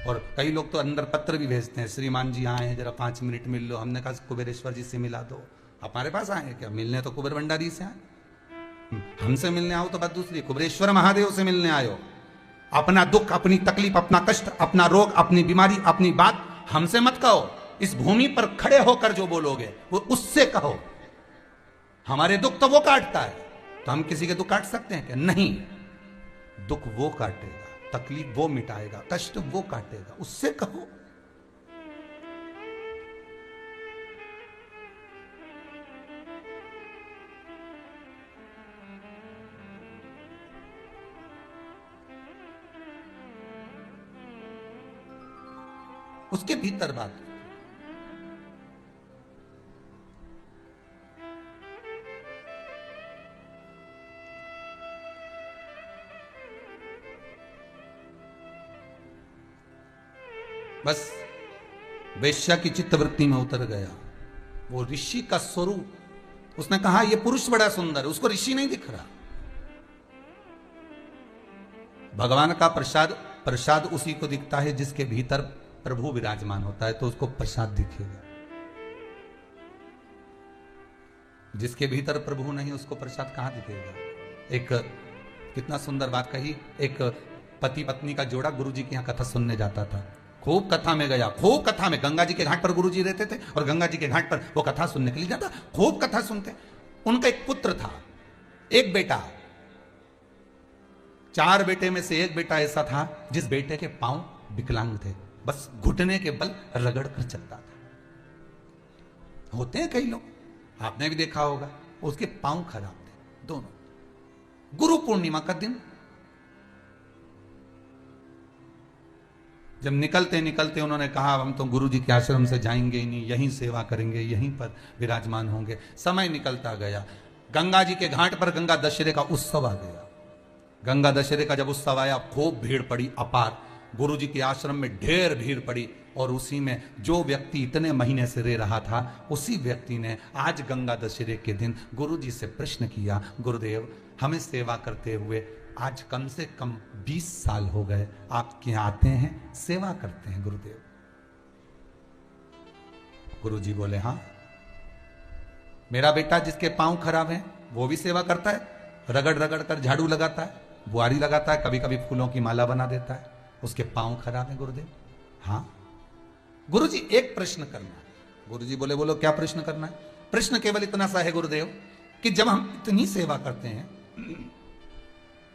और कई लोग तो अंदर पत्र भी भेजते हैं, श्रीमान जी आए हैं जरा 5 मिनट मिल लो। हमने कहा कुबेरेश्वर जी से मिला दो, हमारे पास आए हैं क्या? मिलने तो कुबेर भंडारी से आए, हमसे मिलने आओ तो बात दूसरी। कुबेरेश्वर महादेव से मिलने आयो, अपना दुख, अपनी तकलीफ, अपना कष्ट, अपना रोग, अपनी बीमारी, अपनी बात हमसे मत कहो। इस भूमि पर खड़े होकर जो बोलोगे वो उससे कहो। हमारे दुख तो वो काटता है, तो हम किसी के दुख काट सकते हैं क्या? नहीं, दुख वो काटेगा, तकलीफ वो मिटाएगा, कष्ट वो काटेगा, उससे कहो। उसके भीतर बात। बस वेश्या की चित्तवृत्ति में उतर गया वो ऋषि का स्वरूप। उसने कहा ये पुरुष बड़ा सुंदर, उसको ऋषि नहीं दिख रहा। भगवान का प्रसाद, प्रसाद उसी को दिखता है जिसके भीतर प्रभु विराजमान होता है, तो उसको प्रसाद दिखेगा। जिसके भीतर प्रभु नहीं उसको प्रसाद कहां दिखेगा। एक कितना सुंदर बात कही, एक पति पत्नी का जोड़ा गुरु जी की यहां कथा सुनने जाता था। खूब कथा में गया, खूब कथा में। गंगा जी के घाट पर गुरु जी रहते थे और गंगा जी के घाट पर वो कथा सुनने के लिए जाता। खूब कथा सुनते। उनका एक पुत्र था, एक बेटा। 4 बेटे में से एक बेटा ऐसा था जिस बेटे के पांव विकलांग थे, बस घुटने के बल रगड़ कर चलता था। होते हैं कई लोग, आपने भी देखा होगा, उसके पांव खराब थे दोनों। गुरु पूर्णिमा का दिन जब निकलते निकलते उन्होंने कहा हम तो गुरु जी के आश्रम से जाएंगे ही नहीं, यहीं सेवा करेंगे, यहीं पर विराजमान होंगे। समय निकलता गया। गंगा जी के घाट पर गंगा दशहरे का उत्सव आ गया। गंगा दशहरे का जब उत्सव आया, खूब भीड़ पड़ी, अपार। गुरु जी के आश्रम में ढेर भीड़ पड़ी और उसी में जो व्यक्ति इतने महीने से रह रहा था, उसी व्यक्ति ने आज गंगा दशहरे के दिन गुरु जी से प्रश्न किया, गुरुदेव हमें सेवा करते हुए आज कम से कम 20 साल हो गए, आपके यहाँ आते हैं, सेवा करते हैं गुरुदेव। गुरु जी बोले हाँ, मेरा बेटा जिसके पांव खराब हैं वो भी सेवा करता है, रगड़ रगड़ कर झाड़ू लगाता है, बुआरी लगाता है, कभी कभी फूलों की माला बना देता है, उसके पांव खराब हैं गुरुदेव। हाँ गुरु जी एक प्रश्न करना है। गुरु जी बोले बोलो क्या प्रश्न करना है। प्रश्न केवल इतना सा है गुरुदेव कि जब हम इतनी सेवा करते हैं,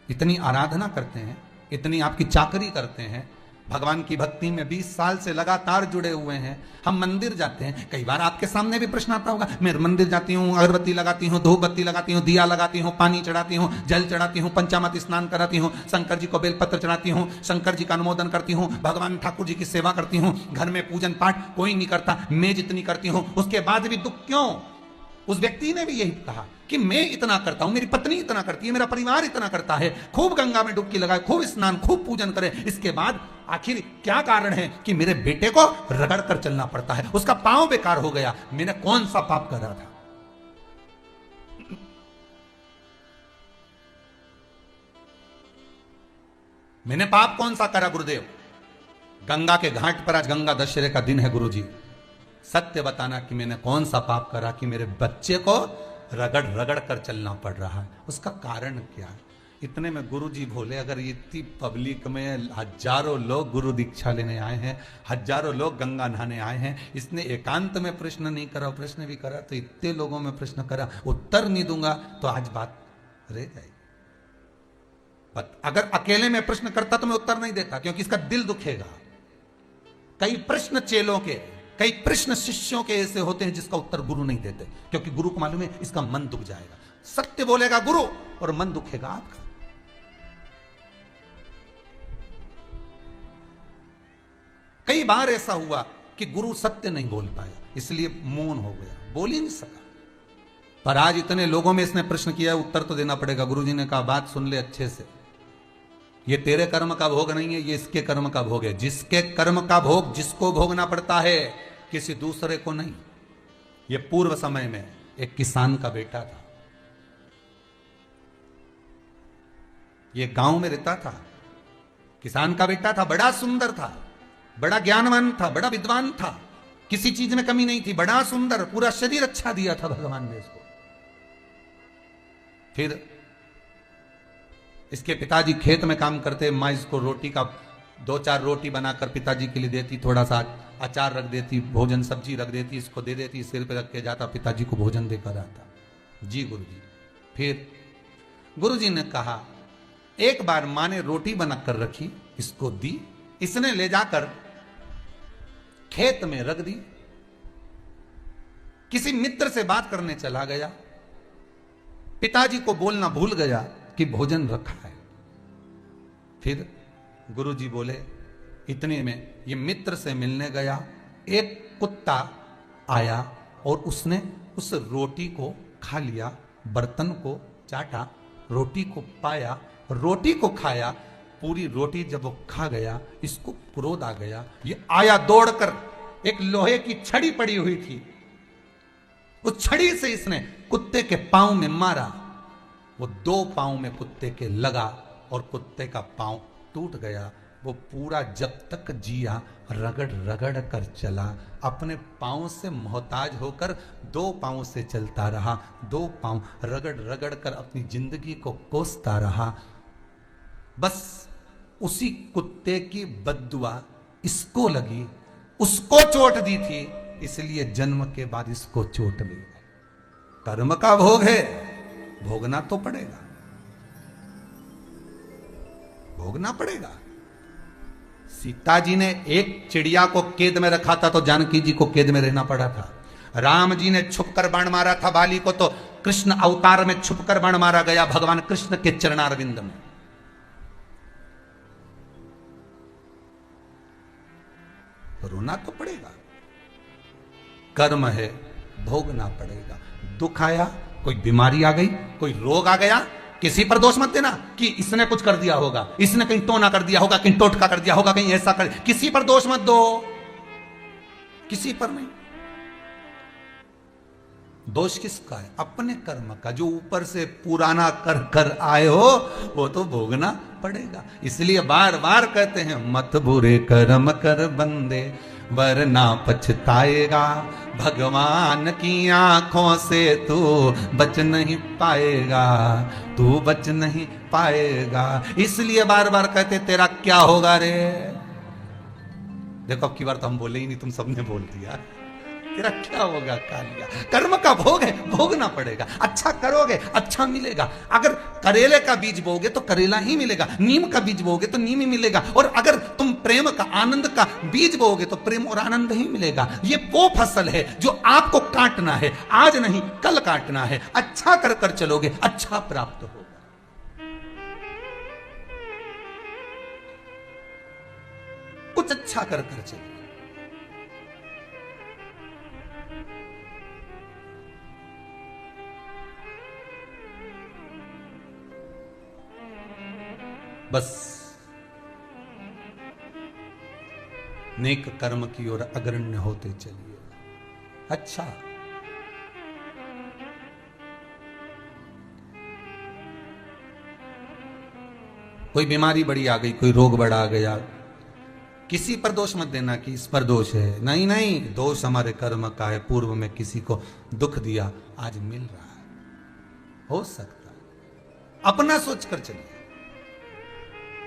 इतनी आराधना करते हैं, इतनी आपकी चाकरी करते हैं, भगवान की भक्ति में 20 साल से लगातार जुड़े हुए हैं, हम मंदिर जाते हैं, कई बार आपके सामने भी प्रश्न आता होगा, मैं मंदिर जाती हूँ, अगरबत्ती लगाती हूँ, धूप बत्ती लगाती हूँ, दिया लगाती हूँ, पानी चढ़ाती हूँ, जल चढ़ाती हूँ, पंचामृत स्नान कराती हूँ, शंकर जी को बेलपत्र चढ़ाती हूँ, शंकर जी का अनुमोदन करती हूँ, भगवान ठाकुर जी की सेवा करती हूँ, घर में पूजन पाठ कोई नहीं करता, मैं जितनी करती हूँ, उसके बाद भी दुख क्यों। उस व्यक्ति ने भी यही कहा कि मैं इतना करता हूं, मेरी पत्नी इतना करती है, मेरा परिवार इतना करता है, खूब गंगा में डुबकी लगाए, खूब स्नान, खूब पूजन करे, इसके बाद आखिर क्या कारण है कि मेरे बेटे को रगड़ कर चलना पड़ता है, उसका पांव बेकार हो गया, मैंने कौन सा पाप कर रहा था। मैंने पाप कौन सा करा गुरुदेव। गंगा के घाट पर आज गंगा दशहरे का दिन है गुरुजी, सत्य बताना कि मैंने कौन सा पाप करा कि मेरे बच्चे को रगड़ रगड़ कर चलना पड़ रहा है, उसका कारण क्या है। इतने में गुरु जी बोले, अगर इतनी पब्लिक में हजारों लोग गुरु दीक्षा लेने आए हैं, हजारों लोग गंगा नहाने आए हैं, इसने एकांत में प्रश्न नहीं करा, प्रश्न भी करा तो इतने लोगों में प्रश्न करा, उत्तर नहीं दूंगा तो आज बात रह जाएगी। अगर अकेले में प्रश्न करता तो मैं उत्तर नहीं देता, क्योंकि इसका दिल दुखेगा। कई प्रश्न चेलों के, कई प्रश्न शिष्यों के ऐसे होते हैं जिसका उत्तर गुरु नहीं देते, क्योंकि गुरु को मालूम है इसका मन दुख जाएगा। सत्य बोलेगा गुरु और मन दुखेगा आपका। कई बार ऐसा हुआ कि गुरु सत्य नहीं बोल पाया, इसलिए मौन हो गया, बोल ही नहीं सका। पर आज इतने लोगों में इसने प्रश्न किया, उत्तर तो देना पड़ेगा। गुरु जी ने कहा बात सुन ले अच्छे से, ये तेरे कर्म का भोग नहीं है, ये इसके कर्म का भोग है। जिसके कर्म का भोग जिसको भोगना पड़ता है, किसी दूसरे को नहीं। ये पूर्व समय में एक किसान का बेटा था, ये गांव में रहता था, किसान का बेटा था, बड़ा सुंदर था, बड़ा ज्ञानवान था, बड़ा विद्वान था, किसी चीज में कमी नहीं थी, बड़ा सुंदर, पूरा शरीर अच्छा दिया था भगवान ने इसको। फिर इसके पिताजी खेत में काम करते, माँ इसको रोटी का 2-4 रोटी बनाकर पिताजी के लिए देती, थोड़ा सा अचार रख देती, भोजन सब्जी रख देती, इसको दे देती, सिर पे रख के जाता, पिताजी को भोजन देकर आता। जी गुरुजी। फिर गुरुजी ने कहा, एक बार माँ ने रोटी बनाकर रखी, इसको दी, इसने ले जाकर खेत में रख दी, किसी मित्र से बात करने चला गया, पिताजी को बोलना भूल गया कि भोजन रखा है। फिर गुरुजी बोले, इतने में ये मित्र से मिलने गया, एक कुत्ता आया और उसने उस रोटी को खा लिया, बर्तन को चाटा, रोटी को पाया, रोटी को खाया। पूरी रोटी जब वो खा गया, इसको क्रोध आ गया। ये आया दौड़कर, एक लोहे की छड़ी पड़ी हुई थी, उस छड़ी से इसने कुत्ते के पांव में मारा। वो 2 पांव में कुत्ते के लगा और कुत्ते का पांव टूट गया। वो पूरा जब तक जिया रगड़ रगड़ कर चला, अपने पांव से मोहताज होकर 2 पांव से चलता रहा, 2 पांव रगड़ रगड़ कर अपनी जिंदगी को कोसता रहा। बस उसी कुत्ते की बद्दुआ इसको लगी, उसको चोट दी थी, इसलिए जन्म के बाद इसको चोट मिल गई। कर्म का भोग है, भोगना तो पड़ेगा, भोगना पड़ेगा। सीता जी ने एक चिड़िया को कैद में रखा था तो जानकी जी को कैद में रहना पड़ा था। राम जी ने छुपकर बाण मारा था बाली को तो कृष्ण अवतार में छुपकर बाण मारा गया भगवान कृष्ण के चरणारविंद में। रोना तो पड़ेगा, कर्म है, भोगना पड़ेगा। दुख आया, कोई बीमारी आ गई, कोई रोग आ गया, किसी पर दोष मत देना कि इसने कुछ कर दिया होगा, इसने कहीं टोना कर दिया होगा, कहीं टोटका कर दिया होगा, कहीं ऐसा कर, किसी पर दोष मत दो, किसी पर नहीं। दोष किसका है? अपने कर्म का। जो ऊपर से पुराना कर कर आए हो वो तो भोगना पड़ेगा। इसलिए बार बार कहते हैं मत बुरे कर्म कर बंदे वरना पछताएगा, भगवान की आंखों से तू बच नहीं पाएगा, तू बच नहीं पाएगा। इसलिए बार बार कहते तेरा क्या होगा रे। देखो अब की बार तो हम बोले ही नहीं, तुम सबने बोल दिया, तेरा क्या होगा कालिया। कर्म का भोग है, भोगना पड़ेगा। अच्छा करोगे अच्छा मिलेगा। अगर करेले का बीज बोगे तो करेला ही मिलेगा, नीम का बीज बोगे तो नीम ही मिलेगा, और अगर तुम प्रेम का आनंद का बीज बोगे तो प्रेम और आनंद ही मिलेगा। ये वो फसल है जो आपको काटना है, आज नहीं कल काटना है। अच्छा कर कर चलोगे अच्छा प्राप्त होगा। कुछ अच्छा कर कर चलोगे। बस नेक कर्म की ओर अग्रण्य होते चलिए। अच्छा कोई बीमारी बड़ी आ गई, कोई रोग बड़ा आ गया, किसी पर दोष मत देना कि इस पर दोष है। नहीं नहीं, दोष हमारे कर्म का है। पूर्व में किसी को दुख दिया, आज मिल रहा है, हो सकता है। अपना सोच कर चलिए।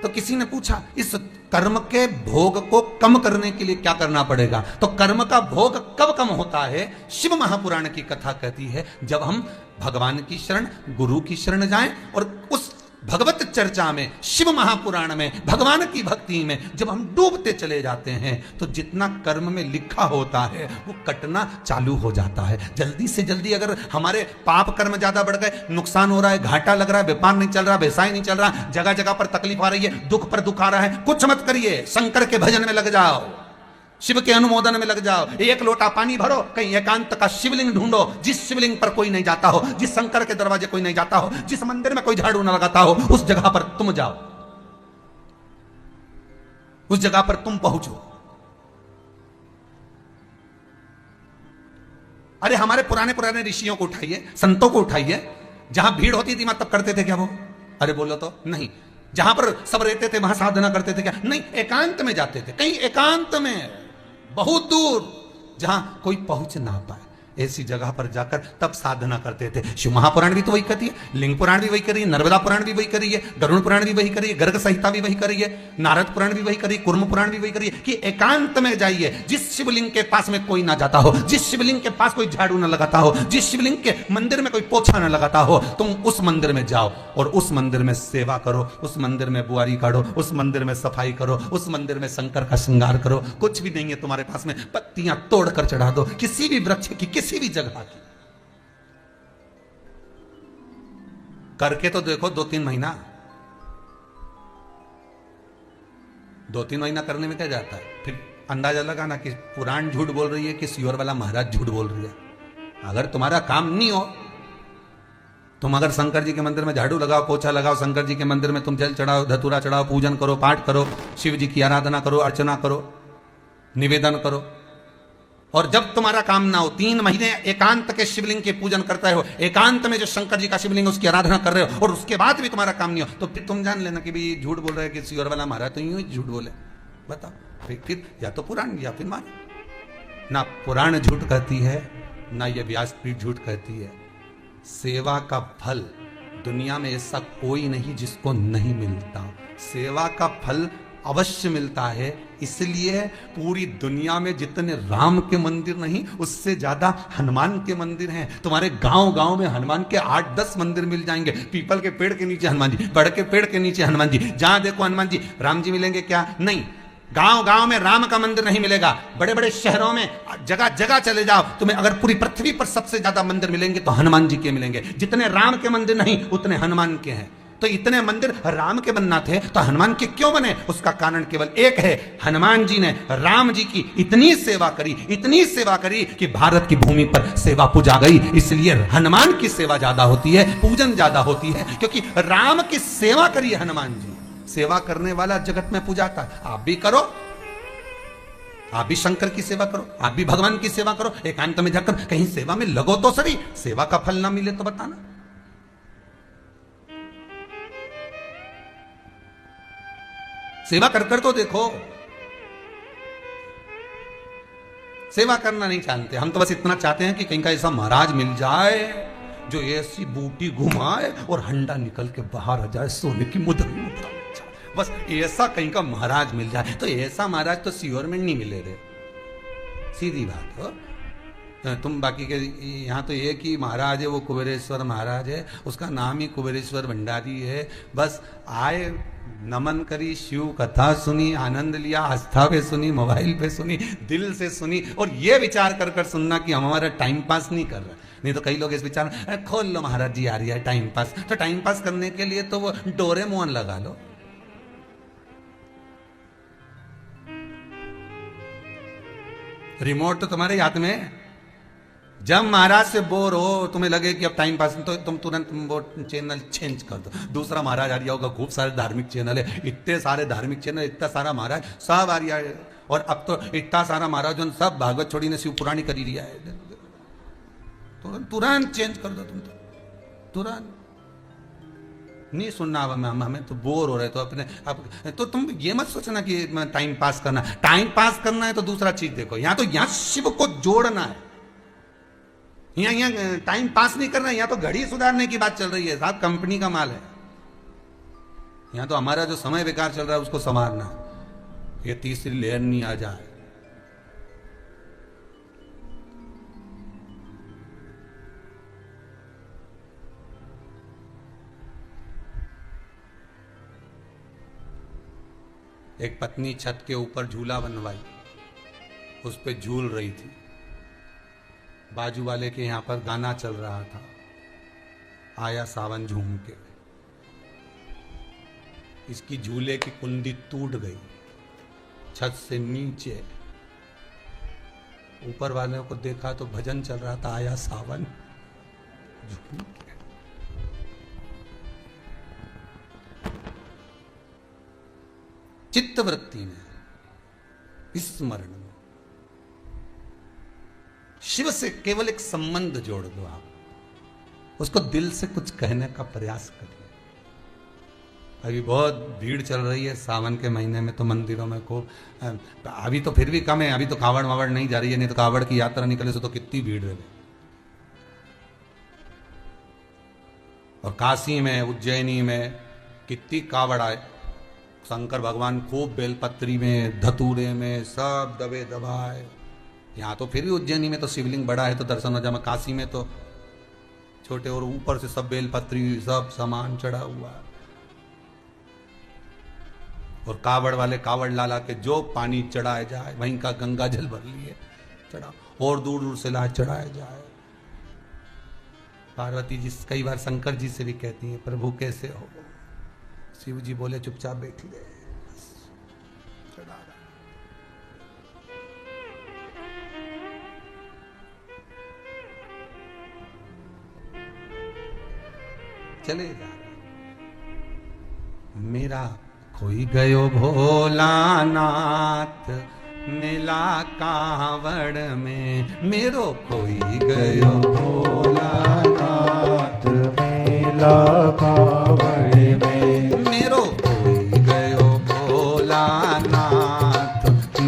तो किसी ने पूछा इस कर्म के भोग को कम करने के लिए क्या करना पड़ेगा? तो कर्म का भोग कब कम होता है? शिव महापुराण की कथा कहती है जब हम भगवान की शरण, गुरु की शरण जाएं और उस भगवत चर्चा में, शिव महापुराण में, भगवान की भक्ति में जब हम डूबते चले जाते हैं तो जितना कर्म में लिखा होता है वो कटना चालू हो जाता है। जल्दी से जल्दी अगर हमारे पाप कर्म ज्यादा बढ़ गए, नुकसान हो रहा है, घाटा लग रहा है, व्यापार नहीं चल रहा, व्यवसाय नहीं चल रहा, जगह जगह पर तकलीफ आ रही है, दुख पर दुख आ रहा है, कुछ मत करिए, शंकर के भजन में लग जाओ, शिव के अनुमोदन में लग जाओ। एक लोटा पानी भरो, कहीं एकांत का शिवलिंग ढूंढो, जिस शिवलिंग पर कोई नहीं जाता हो, जिस शंकर के दरवाजे कोई नहीं जाता हो, जिस मंदिर में कोई झाड़ू न लगाता हो, उस जगह पर तुम जाओ, उस जगह पर तुम पहुंचो। अरे हमारे पुराने पुराने ऋषियों को उठाइए, संतों को उठाइए, जहां भीड़ होती थी वहां तब करते थे क्या वो? अरे बोलो तो नहीं। जहां पर सब रहते थे वहां साधना करते थे क्या? नहीं, एकांत में जाते थे, कहीं एकांत में, बहुत दूर, जहां कोई पहुंच ना पाए, ऐसी जगह पर जाकर तब साधना करते थे। शिव महापुराण भी तो वही कहती है, लिंग पुराण भी वही करी है, नर्मदा पुराण भी वही करी है, गरुड़ पुराण भी वही करी है, गर्ग संहिता भी वही करी है, नारद पुराण भी वही करी है, कुर्म पुराण भी वही करी है कि एकांत में जाइए, जिस शिवलिंग के पास में कोई ना जाता हो, जिस शिवलिंग के पास कोई झाड़ू ना लगाता हो, जिस शिवलिंग के मंदिर में कोई पोछा ना लगाता हो, तुम उस मंदिर में जाओ और उस मंदिर में सेवा करो, उस मंदिर में बुआरी काढ़ो, उस मंदिर में सफाई करो, उस मंदिर में शंकर का श्रृंगार करो। कुछ भी नहीं है तुम्हारे पास में, पत्तियां तोड़ कर चढ़ा दो, किसी भी वृक्ष की, किसी भी जगह की, करके तो देखो 2-3 महीना। 2-3 महीना करने में क्या जाता है? फिर अंदाजा लगाना कि पुराण झूठ बोल रही है कि सियोर वाला महाराज झूठ बोल रही है। अगर तुम्हारा काम नहीं हो, तुम अगर शंकर जी के मंदिर में झाड़ू लगाओ, पोछा लगाओ, शंकर जी के मंदिर में तुम जल चढ़ाओ, धतूरा चढ़ाओ, पूजन करो, पाठ करो, शिव जी की आराधना करो, अर्चना करो, निवेदन करो, और जब तुम्हारा काम ना हो, 3 महीने एकांत के शिवलिंग के पूजन करते हो, एकांत में जो शंकर जी का शिवलिंग है उसकी आराधना कर रहे हो, और उसके बाद भी तुम्हारा काम नहीं हो, तो फिर तुम जान लेना कि भाई झूठ बोल रहे हैं कि सियोर वाला महाराज तो यूं ही झूठ बोले। बताओ, फिर या तो पुराण या फिर मानो। ना पुराण झूठ कहती है, ना ये व्यासपीठ झूठ कहती है। सेवा का फल दुनिया में ऐसा कोई नहीं जिसको नहीं मिलता। सेवा का फल अवश्य मिलता है, इसलिए पूरी दुनिया में जितने राम के मंदिर नहीं, उससे ज्यादा हनुमान के मंदिर हैं। तुम्हारे गांव गांव में हनुमान के 8-10 मंदिर मिल जाएंगे। पीपल के पेड़ के नीचे हनुमान जी, बड़ के पेड़ के नीचे हनुमान जी, जहां देखो हनुमान जी। राम जी मिलेंगे क्या? नहीं। गांव गांव में राम का मंदिर नहीं मिलेगा। बड़े बड़े शहरों में जगह जगह चले जाओ, तुम्हें अगर पूरी पृथ्वी पर सबसे ज्यादा मंदिर मिलेंगे तो हनुमान जी के मिलेंगे। जितने राम के मंदिर नहीं, उतने हनुमान के हैं। तो इतने मंदिर राम के बनना थे तो हनुमान के क्यों बने? उसका कारण केवल एक है, हनुमान जी ने राम जी की इतनी सेवा करी, इतनी सेवा करी कि भारत की भूमि पर सेवा पूजा गई। इसलिए हनुमान की सेवा ज्यादा होती है, पूजन ज्यादा होती है, क्योंकि राम की सेवा करी हनुमान जी। सेवा करने वाला जगत में पूजाता है। आप भी करो, आप भी शंकर की सेवा करो, आप भी भगवान की सेवा करो, एकांत में जाकर कहीं सेवा में लगो तो सही। सेवा का फल ना मिले तो बताना। सेवा कर कर तो देखो। सेवा करना नहीं जानते हम, तो बस इतना चाहते हैं कि कहीं का ऐसा महाराज मिल जाए जो ऐसी बूटी घुमाए और हंडा निकल के बाहर आ जाए, सोने की मुद्रा। बस ऐसा कहीं का महाराज मिल जाए। तो ऐसा महाराज तो सियोर में नहीं मिले रे, सीधी बात हो। तुम बाकी के यहाँ तो एक ही महाराज है, वो कुबेरेश्वर महाराज है, उसका नाम ही कुबेरेश्वर भंडारी है। बस आए, नमन करी, शिव कथा सुनी, आनंद लिया, आस्था पे सुनी, मोबाइल पे सुनी, दिल से सुनी, और ये विचार कर कर सुनना कि हम हमारा टाइम पास नहीं कर रहा। नहीं तो कई लोग इस विचार में, खोल लो महाराज जी आ रही है टाइम पास। तो टाइम पास करने के लिए तो वो डोरेमोन लगा लो। रिमोट तो तुम्हारे हाथ में। जब महाराज से बोर हो, तुम्हें लगे कि अब टाइम पास, तो तुम तुरंत वो चैनल चेंज कर दो। दूसरा महाराज आ रहा होगा, खूब सारे धार्मिक चैनल है, इतने सारे धार्मिक चैनल, इतना सारा महाराज सब आ रहा है। और अब तो इतना सारा महाराज सब भागवत छोड़ी ने शिव पुराणी करी लिया है। तुरंत चेंज कर दो तुम, तो तुरंत नहीं सुनना। अब हमें तो बोर हो रहे तो अपने अब तो तुम ये मत सोचना कि टाइम पास करना। टाइम पास करना है तो दूसरा चीज देखो। यहाँ तो यहाँ शिव को जोड़ना है, यहाँ टाइम पास नहीं करना है। यहाँ तो घड़ी सुधारने की बात चल रही है साहब, कंपनी का माल है। यहाँ तो हमारा जो समय बेकार चल रहा है उसको संवारना। ये तीसरी लेयर नहीं आ जाए। एक पत्नी छत के ऊपर झूला बनवाई, उस पे झूल रही थी। बाजू वाले के यहां पर गाना चल रहा था, आया सावन झूम के। इसकी झूले की कुंडी टूट गई छत से नीचे। ऊपर वाले को देखा तो भजन चल रहा था, आया सावन झूम के। चित्तवृत्ति में, स्मरण में शिव से केवल एक संबंध जोड़ दो। आप उसको दिल से कुछ कहने का प्रयास करिए। अभी बहुत भीड़ चल रही है सावन के महीने में, तो मंदिरों में को अभी तो फिर भी कम है। अभी तो कावड़ वावड़ नहीं जा रही है, नहीं तो कावड़ की यात्रा निकले से तो कितनी भीड़ रहे। और काशी में, उज्जैनी में कितनी कावड़ आए। शंकर भगवान खूब बेलपत्री में, धतूरे में सब दबे दबाए। यहाँ तो फिर भी उज्जैनी में तो शिवलिंग बड़ा है तो दर्शन हो जाए। काशी में तो छोटे, और ऊपर से सब बेलपत्री सब सामान चढ़ा हुआ है। और कावड़ वाले कावड़ लाला के जो पानी चढ़ाया जाए, वहीं का गंगा जल भर लिए चढ़ा, और दूर दूर से ला चढ़ाया जाए। पार्वती जी कई बार शंकर जी से भी कहती हैं, प्रभु कैसे हो? शिव जी बोले चुपचाप बैठ ले, चले जा रहे। मेरा खोई गयो भोलानाथ मिला कावड़ में, मेरो खोई गयो भोलानाथ मिला कावड़ में, मेरो खोई गयो भोलानाथ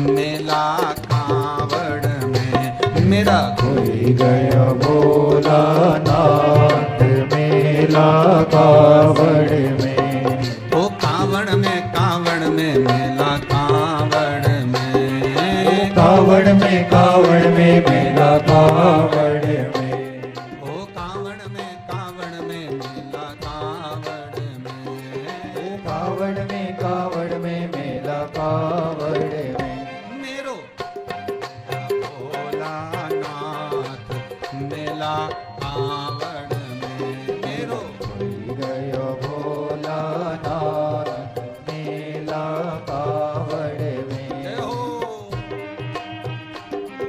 मिला कावड़ में, मेरा खोई गया भोलानाथ मिला कावड़ में, ओ कावड़ में मेला कावड़ में, कावड़ में मेला कावड़ में, ओ कावड़ में मेला कावड़ में, कावड़ में मेला कावड़ में, मेरो भोलानाथ मेला कावड़ में, मेरो खोई गया भोलानाथ मेला कावड़ में, जय हो।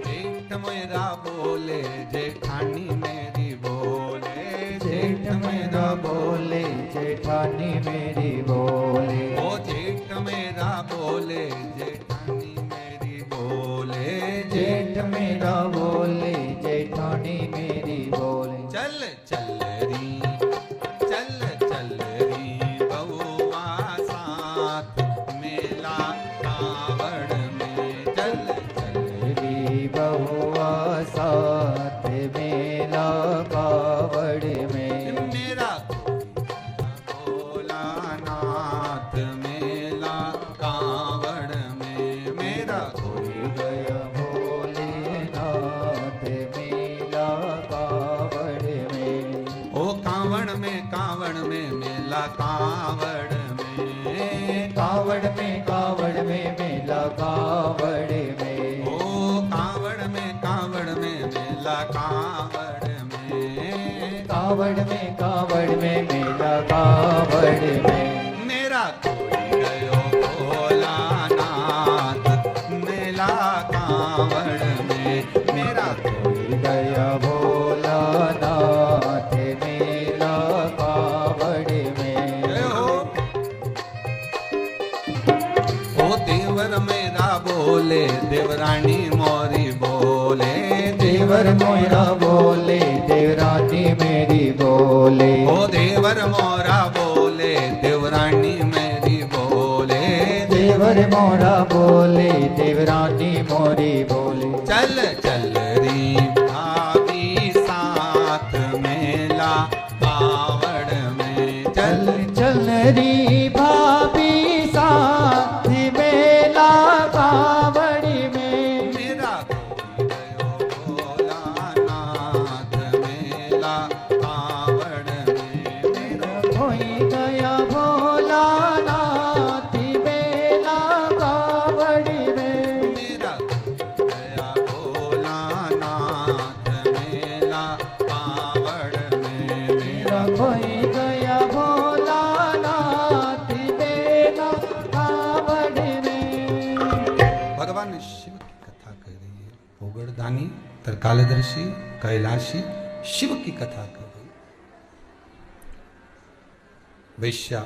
जेठ मेरा बोले जेठानी मेरी बोले, जेठ मेरा बोले जेठानी मेरी बोले, ओ जेठ मेरा बोले जेठानी मेरी बोले, जेठ मेरा बोले जेठानी मेरी बोले, चल चल री बउआ साथ मेला कावड़ में, चल री बहुआ साथ मेला कावड़ में, मेरा भोलानाथ मेला कावड़ में, मेरा खोई गया भोलेनाथ मेला कावड़ में, ओ कावड़ में मेला कावड़ में, कावड़ में मेला कावड़ में, ओ कावड़ में मेला कावड़ में, कावड़ में मेला कावड़ में, मेरा खोई गयो भोलानाथ मेला कावड़ में, मेरा खोई गया भोलानाथ मेला कावड़ में, जय हो। ओ देवर मेरा बोले देवरानी मोरी बोले, देवर मोरा बोले देवरानी मेरी बोले, ओ देवर मोरा बोले देवरानी मेरी बोले, देवर मोरा बोले देवरानी मोरी बोले, चल री भाभी साथ मेला कावड़ में, चल चल री भाभी साथ मेला कावड़ में, मेरा खोई गयो भोलानाथ मेला कावड़ में, मेरा खोई गया भोलानाथ मेला कावड़ में, मेरा गया भोलानाथ मेला कावड़ में, मेरा खोई गया भोलानाथ मेला कावड़ में। भगवान शिव की कथा कह रही है। पोगड़दानी त्रिकालदर्शी कैलाशी शिव की कथा कर रही। वैश्या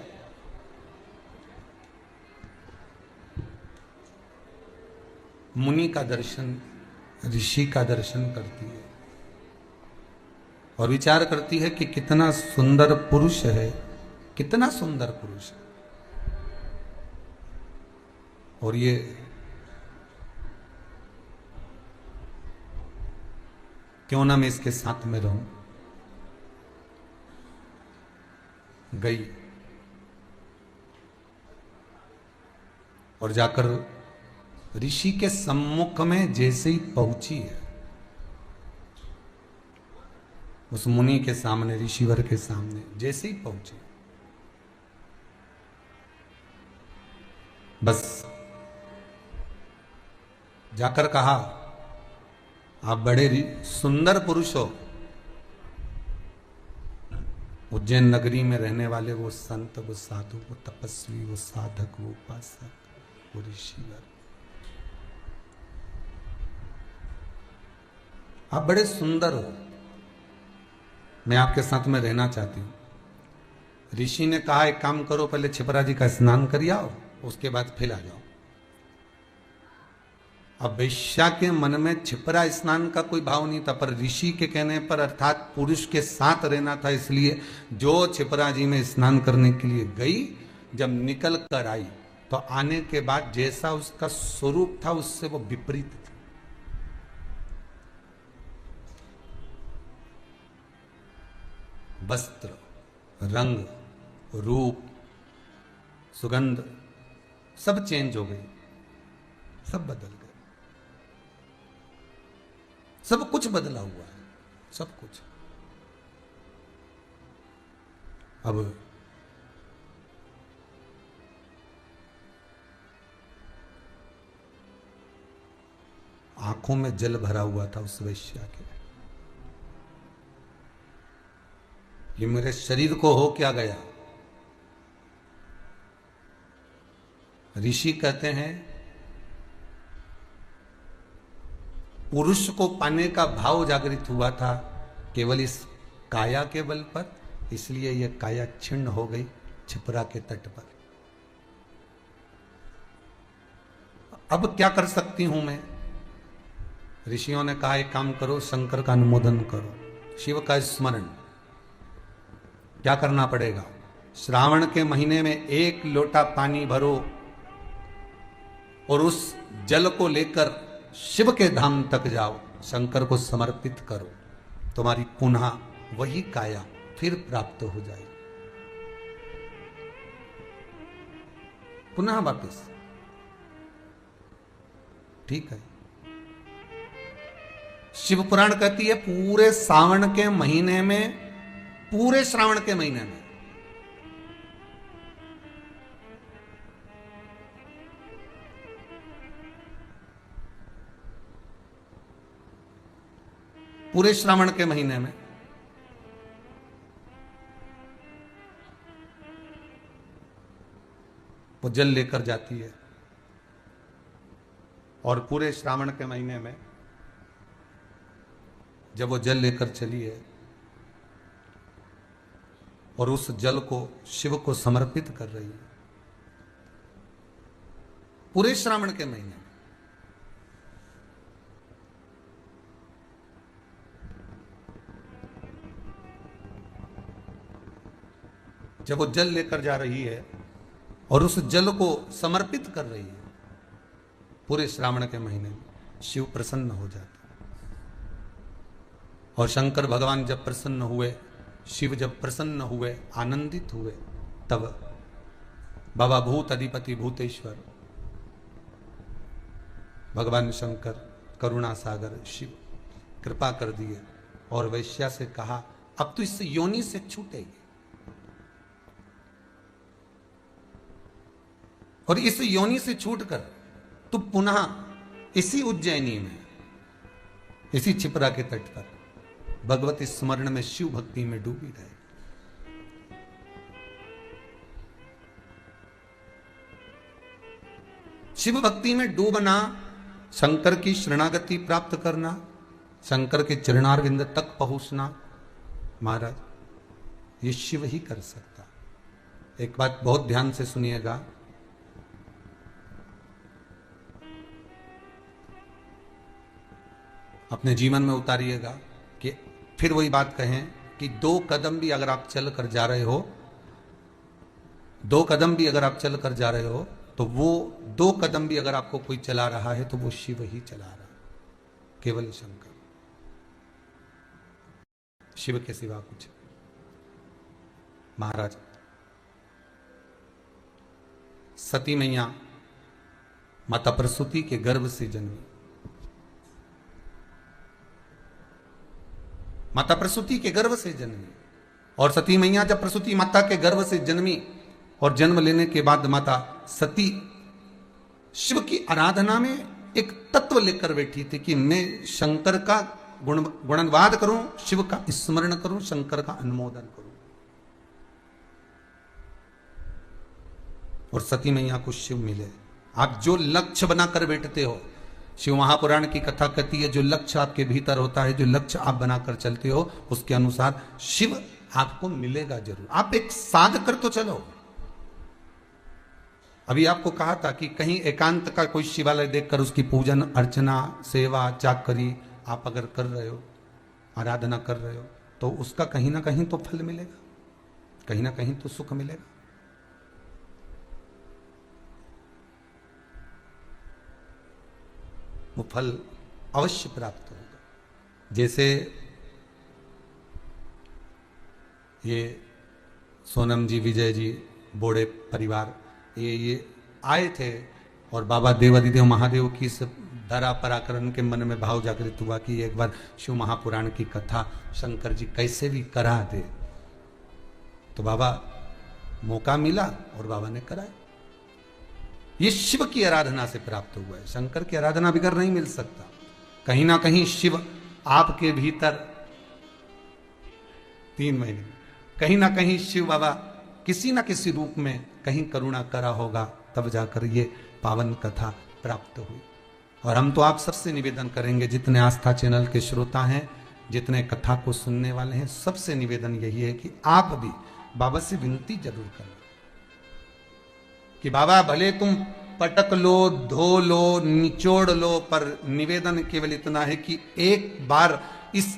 मुनि का दर्शन, ऋषि का दर्शन करती है और विचार करती है कि कितना सुंदर पुरुष है, कितना सुंदर पुरुष है, और ये क्यों ना मैं इसके साथ में रहूं। गई और जाकर ऋषि के सम्मुख में जैसे ही पहुंची है, उस मुनि के सामने, ऋषिवर के सामने जैसे ही पहुंची, बस जाकर कहा, आप बड़े सुंदर पुरुष हो। उज्जैन नगरी में रहने वाले वो संत, वो साधु, वो तपस्वी, वो साधक, वो उपासक, वो ऋषिवर, आप बड़े सुंदर हो, मैं आपके साथ में रहना चाहती हूं। ऋषि ने कहा एक काम करो, पहले छिपरा जी का स्नान कर आओ, उसके बाद फिर आ जाओ। अब वेश्या के मन में छिपरा स्नान का कोई भाव नहीं था, पर ऋषि के कहने पर अर्थात पुरुष के साथ रहना था, इसलिए जो छिपरा जी में स्नान करने के लिए गई, जब निकल कर आई तो आने के बाद जैसा उसका स्वरूप था उससे वो विपरीत था। वस्त्र, रंग, रूप, सुगंध सब चेंज हो गई, सब बदल गए, सब कुछ बदला हुआ है, सब कुछ। अब आंखों में जल भरा हुआ था उस वेश्या के, ये मेरे शरीर को हो क्या गया। ऋषि कहते हैं पुरुष को पाने का भाव जागृत हुआ था केवल इस काया के बल पर, इसलिए यह काया छिन्न हो गई छिपरा के तट पर। अब क्या कर सकती हूं मैं? ऋषियों ने कहा एक काम करो, शंकर का अनुमोदन करो, शिव का स्मरण। क्या करना पड़ेगा? श्रावण के महीने में 1 लोटा पानी भरो और उस जल को लेकर शिव के धाम तक जाओ, शंकर को समर्पित करो, तुम्हारी पुनः वही काया फिर प्राप्त हो जाएगी, पुनः वापस। ठीक है। शिव पुराण कहती है पूरे श्रावण के महीने में, पूरे श्रावण के महीने में पूरे श्रावण के महीने में वो जल लेकर जाती है, और पूरे श्रावण के महीने में जब वो जल लेकर चली है और उस जल को शिव को समर्पित कर रही है, पूरे श्रावण के महीने में, जब वो जल लेकर जा रही है और उस जल को समर्पित कर रही है, पूरे श्रावण के महीने में शिव प्रसन्न हो जाते, और शंकर भगवान जब प्रसन्न हुए, शिव जब प्रसन्न हुए, आनंदित हुए, तब बाबा भूत अधिपति भूतेश्वर भगवान शंकर करुणा सागर शिव कृपा कर दिए और वैश्या से कहा अब तो इस योनि से छूटेगी, और इस योनि से छूटकर तू पुनः इसी उज्जैनी में, इसी छिपरा के तट पर भगवती स्मरण में शिव भक्ति में डूबी रहे। शिव भक्ति में डूबना, शंकर की शरणागति प्राप्त करना, शंकर के चरणारविंद तक पहुंचना, महाराज ये शिव ही कर सकता। एक बात बहुत ध्यान से सुनिएगा, अपने जीवन में उतारिएगा कि फिर वही बात कहें कि 2 कदम भी अगर आप चल कर जा रहे हो, 2 कदम भी अगर आप चल कर जा रहे हो, तो वो 2 कदम भी अगर आपको कोई चला रहा है तो वो शिव ही चला रहा है, केवल शंकर, शिव के सिवा कुछ। महाराज सती मैया माता प्रसूति के गर्भ से जन्मी, माता प्रसूति के गर्भ से जन्मी, और सती मैया जब प्रसूति माता के गर्भ से जन्मी और जन्म लेने के बाद माता सती शिव की आराधना में एक तत्व लेकर बैठी थी कि मैं शंकर का गुणवाद करूं, शिव का स्मरण करूं, शंकर का अनुमोदन करूं। और सती मैया को शिव मिले। आप जो लक्ष्य बनाकर बैठते हो, शिव महापुराण की कथा कहती है जो लक्ष्य आपके भीतर होता है, जो लक्ष्य आप बनाकर चलते हो, उसके अनुसार शिव आपको मिलेगा जरूर। आप एक साध कर तो चलो। अभी आपको कहा था कि कहीं एकांत का कोई शिवालय देखकर उसकी पूजन अर्चना सेवा चाकरी आप अगर कर रहे हो, आराधना कर रहे हो, तो उसका कहीं ना कहीं तो फल मिलेगा, कहीं ना कहीं तो सुख मिलेगा। वो फल अवश्य प्राप्त होगा। जैसे ये सोनम जी, विजय जी, बोड़े परिवार, ये आए थे और बाबा देवादिदेव महादेव की इस धरा पर आकर उनके मन में भाव जागृत हुआ कि एक बार शिव महापुराण की कथा शंकर जी कैसे भी करा दे। तो बाबा मौका मिला और बाबा ने कराया। ये शिव की आराधना से प्राप्त हुआ है। शंकर की आराधना बगैर नहीं मिल सकता। कहीं ना कहीं शिव आपके भीतर 3 महीने कहीं ना कहीं शिव बाबा किसी ना किसी रूप में कहीं करुणा करा होगा, तब जाकर ये पावन कथा प्राप्त हुई। और हम तो आप सबसे निवेदन करेंगे, जितने आस्था चैनल के श्रोता हैं, जितने कथा को सुनने वाले हैं, सबसे निवेदन यही है कि आप भी बाबा से विनती जरूर करें कि बाबा भले तुम पटक लो, धो लो, निचोड़ लो, पर निवेदन केवल इतना है कि एक बार इस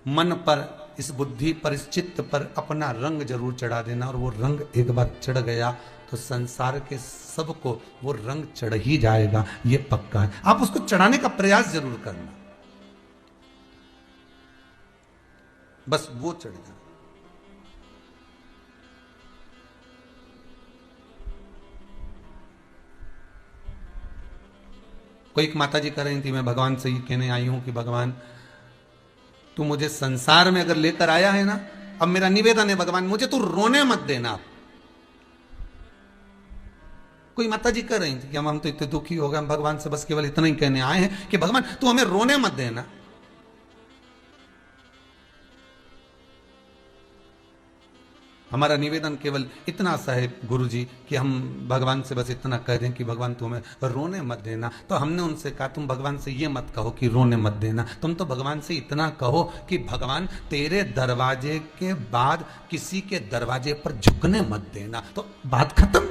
मन पर, इस बुद्धि पर, इस चित्त पर अपना रंग जरूर चढ़ा देना। और वो रंग एक बार चढ़ गया तो संसार के सबको वो रंग चढ़ ही जाएगा, ये पक्का है। आप उसको चढ़ाने का प्रयास जरूर करना, बस वो चढ़ जाए। कोई एक माता जी कह रही थी, मैं भगवान से ये कहने आई हूं कि भगवान तू मुझे संसार में अगर लेकर आया है ना, अब मेरा निवेदन है भगवान मुझे तू रोने मत देना। कोई माता जी कह रही थी कि हम तो इतने दुखी हो गए, हम भगवान से बस केवल इतना ही कहने आए हैं कि भगवान तू हमें रोने मत देना। हमारा निवेदन केवल इतना सा है गुरु जी कि हम भगवान से बस इतना कह दें कि भगवान तू हमें रोने मत देना। तो हमने उनसे कहा तुम भगवान से ये मत कहो कि रोने मत देना, तुम तो भगवान से इतना कहो कि भगवान तेरे दरवाजे के बाद किसी के दरवाजे पर झुकने मत देना। तो बात खत्म,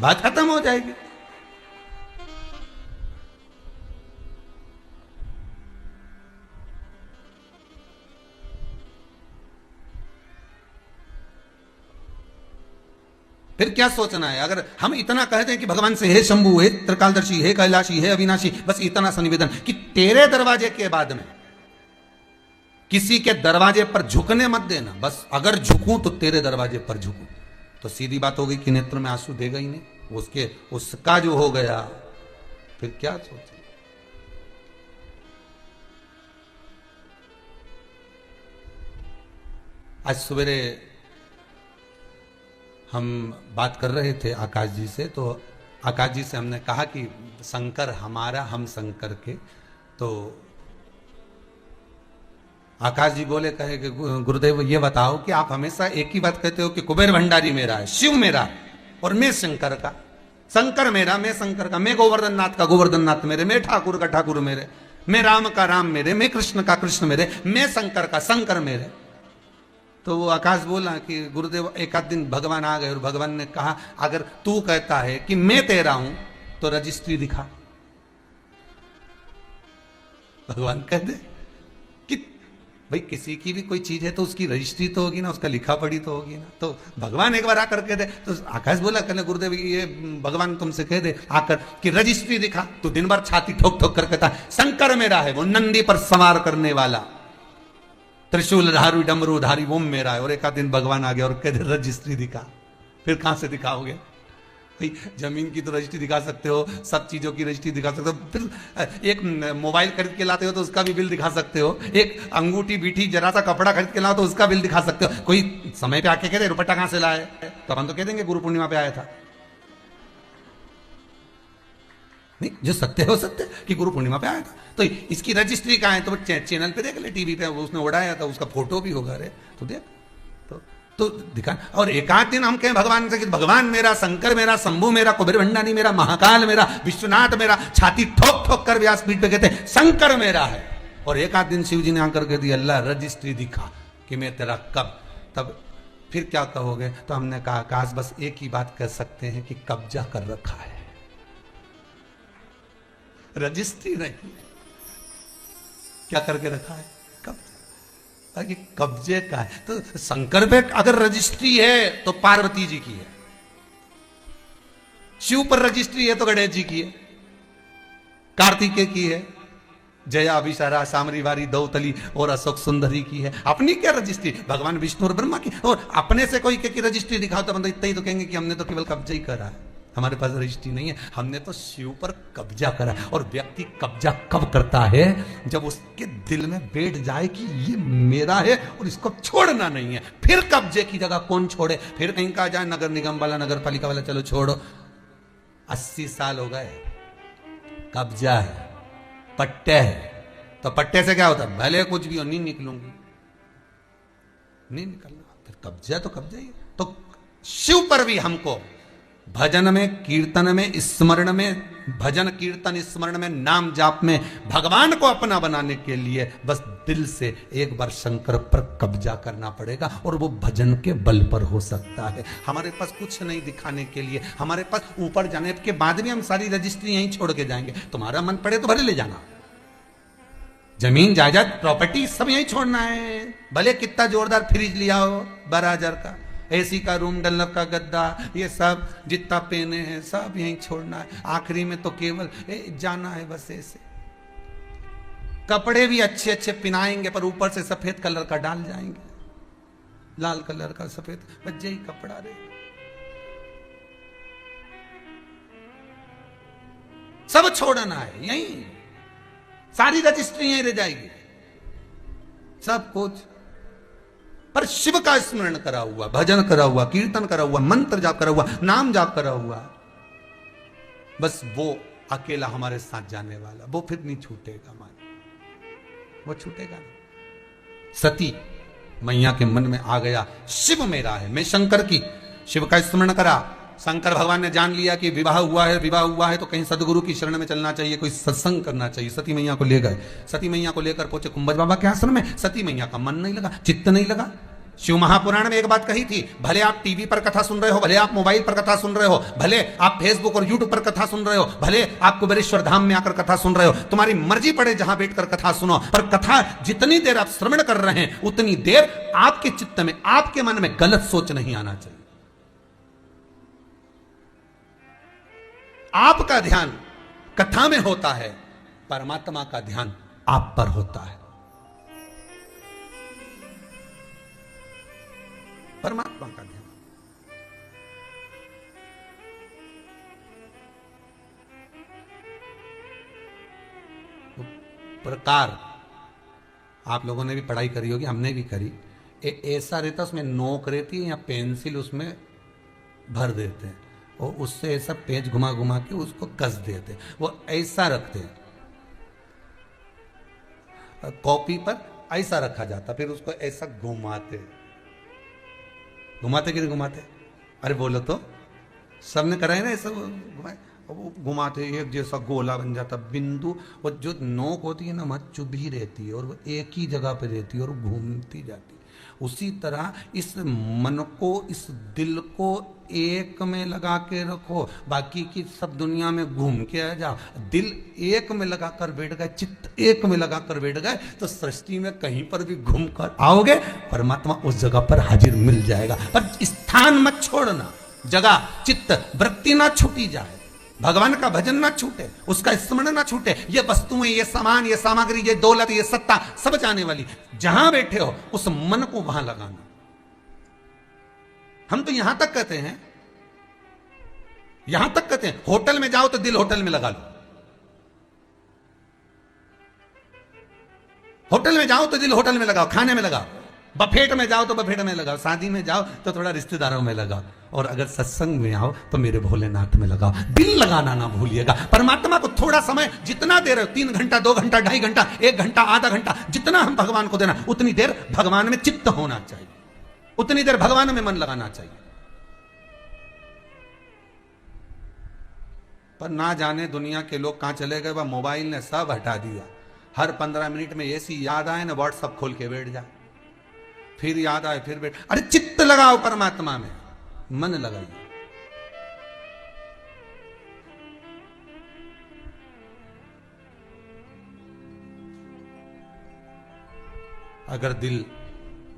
बात खत्म हो जाएगी। फिर क्या सोचना है? अगर हम इतना कहते हैं कि भगवान से हे शंभु, हे त्रिकालदर्शी, हे कैलाशी, हे अविनाशी, बस इतना सा निवेदन कि तेरे दरवाजे के बाद में किसी के दरवाजे पर झुकने मत देना। बस अगर झुकूं तो तेरे दरवाजे पर झुकूं, तो सीधी बात हो गई कि नेत्र में आंसू देगा ही नहीं। उसके उसका जो हो गया, फिर क्या सोचे। आज सवेरे हम बात कर रहे थे आकाश जी से, तो आकाश जी से हमने कहा कि शंकर हमारा, हम शंकर के। तो आकाश जी बोले, कहे कि गुरुदेव ये बताओ कि आप हमेशा एक ही बात कहते हो कि कुबेर भंडारी मेरा है, शिव मेरा है, और मैं शंकर का। शंकर मेरा, मैं शंकर का, मैं गोवर्धन नाथ का, गोवर्धन नाथ मेरे, मैं ठाकुर का, ठाकुर मेरे, मैं राम का, राम मेरे, मैं कृष्ण का, कृष्ण मेरे, मैं शंकर का, शंकर मेरे। तो वो आकाश बोला कि गुरुदेव एक आध दिन भगवान आ गए और भगवान ने कहा अगर तू कहता है कि मैं तेरा हूं तो रजिस्ट्री दिखा। भगवान कह दे कि भाई किसी की भी कोई चीज है तो उसकी रजिस्ट्री तो होगी ना, उसका लिखा पढ़ी तो होगी ना। तो भगवान एक बार आकर कह दे। तो आकाश बोला, कहने गुरुदेव ये भगवान तुमसे कह दे आकर कि रजिस्ट्री दिखा। तो दिन भर छाती ठोक ठोक कर कहता शंकर मेरा है, वो नंदी पर सवार करने वाला, त्रिशूल धारू डमरू धारी वो मेरा है। और एक आध दिन भगवान आ गया और कहते रजिस्ट्री दिखा। फिर कहां से दिखाओगे भाई? जमीन की तो रजिस्ट्री दिखा सकते हो, सब चीजों की रजिस्ट्री दिखा सकते हो, फिर एक मोबाइल खरीद के लाते हो तो उसका भी बिल दिखा सकते हो, एक अंगूठी बीठी जरा सा कपड़ा खरीद के लाओ तो उसका बिल दिखा सकते हो। कोई समय पे आके कह दे रुपट्टा कहां से लाए, तो हम तो कह देंगे गुरु पूर्णिमा पे आया था। नहीं, जो सत्य है वो सत्य कि गुरु पूर्णिमा पे आया था। तो इसकी रजिस्ट्री कहाँ है? तो चैनल पे देख ले, टीवी पे उसने उड़ाया था, उसका फोटो भी होगा रे, तो देख तो दिखा। और एक आध दिन हम कहें भगवान से कि भगवान मेरा, शंकर मेरा, शंभु मेरा, कुबेर भंडारी मेरा, महाकाल मेरा, विश्वनाथ मेरा, छाती ठोक ठोक कर व्यासपीठ पे कहते शंकर मेरा है। और एक आध दिन शिव जी ने आकर के दिया, अल्लाह रजिस्ट्री दिखा कि मैं तेरा कब, तब फिर क्या कहोगे? तो हमने कहा काश बस एक ही बात कह सकते हैं कि कब्जा कर रखा है, रजिस्ट्री नहीं। क्या करके रखा है? कब्जा। कि कब्जे का है। तो शंकर पे अगर रजिस्ट्री है तो पार्वती जी की है, शिव पर रजिस्ट्री है तो गणेश जी की है, कार्तिकेय की है, जया अभिसारा सामरी वारी दौतली और अशोक सुंदरी की है। अपनी क्या रजिस्ट्री? भगवान विष्णु और ब्रह्मा की। और अपने से कोई की रजिस्ट्री दिखाओ तो मतलब इतना ही तो कहेंगे कि हमने तो केवल कब्जा ही करा है, हमारे पास रजिस्ट्री नहीं है, हमने तो शिव पर कब्जा करा। और व्यक्ति कब्जा कब करता है? जब उसके दिल में बैठ जाए कि ये मेरा है और इसको छोड़ना नहीं है। फिर कब्जे की जगह कौन छोड़े? फिर कहीं कहा जाए नगर निगम वाला, नगर पालिका वाला, चलो छोड़ो। 80 साल हो गए, कब्जा है, पट्टे है, तो पट्टे से क्या होता है? भले कुछ भी हो, नहीं निकलूंगी, नहीं निकलना। फिर कब्जा तो कब्जा ही है। तो शिव पर भी हमको भजन में, कीर्तन में, स्मरण में, भजन कीर्तन स्मरण में, नाम जाप में भगवान को अपना बनाने के लिए बस दिल से एक बार शंकर पर कब्जा करना पड़ेगा। और वो भजन के बल पर हो सकता है। हमारे पास कुछ नहीं दिखाने के लिए, हमारे पास ऊपर जाने के बाद भी हम सारी रजिस्ट्री यहीं छोड़ के जाएंगे। तुम्हारा मन पड़े तो भले ले जाना, जमीन जायदाद प्रॉपर्टी सब यहीं छोड़ना है। भले कितना जोरदार फ्रिज लिया हो 12,000 का, एसी का रूम, डल्लब का गद्दा, ये सब जितना पहने हैं सब यहीं छोड़ना है। आखिरी में तो केवल जाना है बस ऐसे। कपड़े भी अच्छे अच्छे पहनाएंगे पर ऊपर से सफेद कलर का डाल जाएंगे, लाल कलर का सफेद, बस यही कपड़ा रहे। सब छोड़ना है यहीं, सारी रजिस्ट्री यहीं रह जाएगी, सब कुछ। पर शिव का स्मरण करा हुआ, भजन करा हुआ, कीर्तन करा हुआ, मंत्र जाप करा हुआ, नाम जाप करा हुआ, बस वो अकेला हमारे साथ जाने वाला, वो फिर नहीं छूटेगा हमारे, वो छूटेगा नहीं। सती मैया के मन में आ गया शिव मेरा है, मैं शंकर की, शिव का स्मरण करा। शंकर भगवान ने जान लिया कि विवाह हुआ है तो कहीं सदगुरु की शरण में चलना चाहिए, कोई सत्संग करना चाहिए। सती मैया को ले गए, सती मैया को लेकर पहुंचे कुंभज बाबा के आश्रम में। सती मैया का मन नहीं लगा, चित्त नहीं लगा। शिव महापुराण में एक बात कही थी, भले आप टीवी पर कथा सुन रहे हो, भले आप मोबाइल पर कथा सुन रहे हो, भले आप फेसबुक और यूट्यूब पर कथा सुन रहे हो, भले आप कुबेरेश्वर धाम में आकर कथा सुन रहे हो, तुम्हारी मर्जी पड़े जहां बैठकर कथा सुनो, पर कथा जितनी देर आप श्रवण कर रहे हैं उतनी देर आपके चित्त में, आपके मन में गलत सोच नहीं आना चाहिए। आपका ध्यान कथा में होता है, परमात्मा का ध्यान आप पर होता है। परमात्मा का ध्यान। प्रकार आप लोगों ने भी पढ़ाई करी होगी, हमने भी करी। ऐसा रहता उसमें नोक रहती है या पेंसिल उसमें भर देते हैं और उससे ऐसा पेज घुमा घुमा के उसको कस देते हैं, वो ऐसा रखते हैं। कॉपी पर ऐसा रखा जाता, फिर उसको ऐसा घुमाते घुमाते कि नहीं घुमाते? अरे बोलो तो, सबने कराए ना ऐसा, घुमाए, वो घुमाते एक जैसा गोला बन जाता। बिंदु वो जो नोक होती है ना वहाँ चुभी रहती है और वो एक ही जगह पे रहती है और घूमती जाती है। उसी तरह इस मन को, इस दिल को एक में लगा के रखो, बाकी की सब दुनिया में घूम के आ जाओ। दिल एक में लगा कर बैठ गए, चित्त एक में लगा कर बैठ गए तो सृष्टि में कहीं पर भी घूम कर आओगे, परमात्मा उस जगह पर हाजिर मिल जाएगा। पर स्थान मत छोड़ना, जगह चित्त वृत्ति ना छूटी जाए, भगवान का भजन ना छूटे, उसका स्मरण ना छूटे। ये वस्तुएं, ये सामान, ये सामग्री, ये दौलत, ये सत्ता सब जाने वाली, जहां बैठे हो उस मन को वहां लगाना। हम तो यहां तक कहते हैं, यहां तक कहते हैं होटल में जाओ तो दिल होटल में लगा लो, होटल में जाओ तो दिल होटल में लगाओ, खाने में लगाओ, बफेट में जाओ तो बफेट में लगाओ, शादी में जाओ तो थोड़ा रिश्तेदारों में लगाओ, और अगर सत्संग में आओ तो मेरे भोलेनाथ में लगाओ। दिल लगाना ना भूलिएगा। परमात्मा को थोड़ा समय, जितना देर, 3 घंटा, 2 घंटा, 2.5 घंटा, 1 घंटा, आधा घंटा, जितना हम भगवान को देना, उतनी देर भगवान में चित्त होना चाहिए, उतनी देर भगवान में मन लगाना चाहिए। पर ना जाने दुनिया के लोग कहां चले गए, वह मोबाइल ने सब हटा दिया। हर 15 मिनट में ऐसी याद आए ना, व्हाट्सअप खोल के बैठ जा, फिर याद आए फिर बैठ। अरे चित्त लगाओ परमात्मा में, मन लगाइए। अगर दिल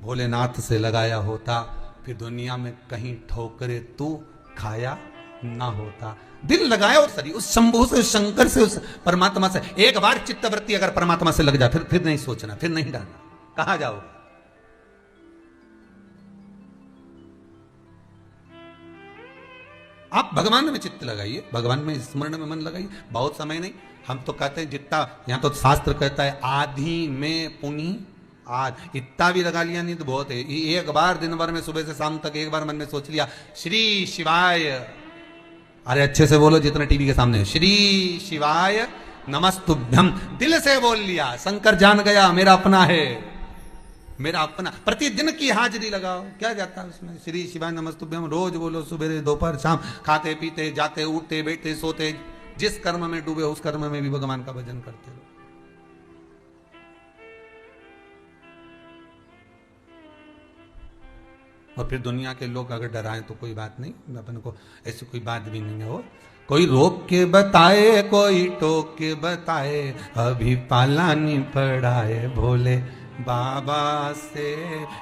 भोलेनाथ से लगाया होता, फिर दुनिया में कहीं ठोकरे तू खाया ना होता। दिल लगाया और सरी उस शंभू से, उस शंकर से, उस परमात्मा से। एक बार चित्तवृत्ति अगर परमात्मा से लग जाए, फिर नहीं सोचना, फिर नहीं डालना, कहां जाओ। आप भगवान में चित्त लगाइए, भगवान में स्मरण में मन लगाइए। बहुत समय नहीं, हम तो कहते हैं जितना, यहां तो शास्त्र कहता है आधी में पुनि आज, इतना भी लगा लिया नहीं तो बहुत है। एक बार दिन भर में सुबह से शाम तक एक बार मन में सोच लिया श्री शिवाय, अरे अच्छे से बोलो जितना टीवी के सामने, श्री शिवाय नमस्तुभ्यम, दिल से बोल लिया। शंकर जान गया मेरा अपना है, मेरा अपना। प्रतिदिन की हाजिरी लगाओ, क्या जाता है उसमें। श्री शिवाय नमस्तुभ्यम रोज बोलो, सुबह दोपहर शाम, खाते पीते जाते उठते बैठते सोते, जिस कर्म में डूबे उस कर्म में भी भगवान का भजन करते रहो। और फिर दुनिया के लोग अगर डराएं तो कोई बात नहीं, अपन को ऐसी कोई बात भी नहीं है। वो कोई रोक के बताए, कोई टोक के बताए, अभी पाला नहीं पड़ाए, भोले बाबा से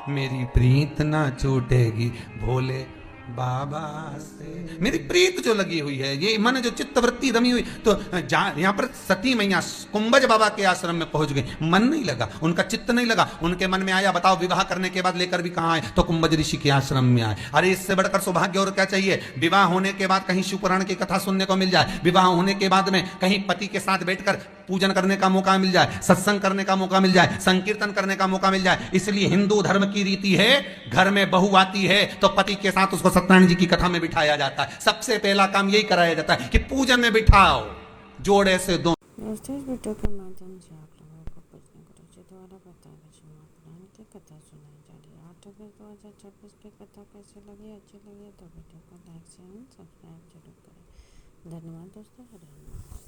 मेरी प्रीत ना छूटेगी, भोले बाबा से मेरी प्रीत जो लगी हुई है, ये मन जो चित्तवृत्ति रमी हुई। तो यहाँ पर सती मैया कुंभज बाबा के आश्रम में पहुंच गई, मन नहीं लगा, उनका चित्त नहीं लगा। उनके मन में आया बताओ विवाह करने के बाद लेकर भी कहाँ आए, तो कुंभज ऋषि के आश्रम में आए। अरे इससे बढ़कर सौभाग्य और क्या चाहिए। विवाह होने के बाद कहीं शिवपुराण की कथा सुनने को मिल जाए, विवाह होने के बाद में कहीं पति के साथ बैठकर पूजन करने का मौका मिल जाए, सत्संग करने का मौका मिल जाए, संकीर्तन करने का मौका मिल जाए। इसलिए हिंदू धर्म की रीति है, घर में बहू आती है तो पति के साथ उसको सत्यनारायण जी की कथा में बिठाया जाता है। सबसे पहला काम यही कराया जाता है कि पूजन में बिठाओ, जोड़े से दो। इस वीडियो के माध्यम से आप लोगों को बजरंग गुरु जी द्वारा बताए गए श्रीमद् पुराण की कथा सुनाई जा रही है। 8 अगस्त 2026 की कथा कैसी लगी, अच्छी लगी तो वीडियो को लाइक शेयर एंड सब्सक्राइब जरूर करें। धन्यवाद दोस्तों। हरे राम।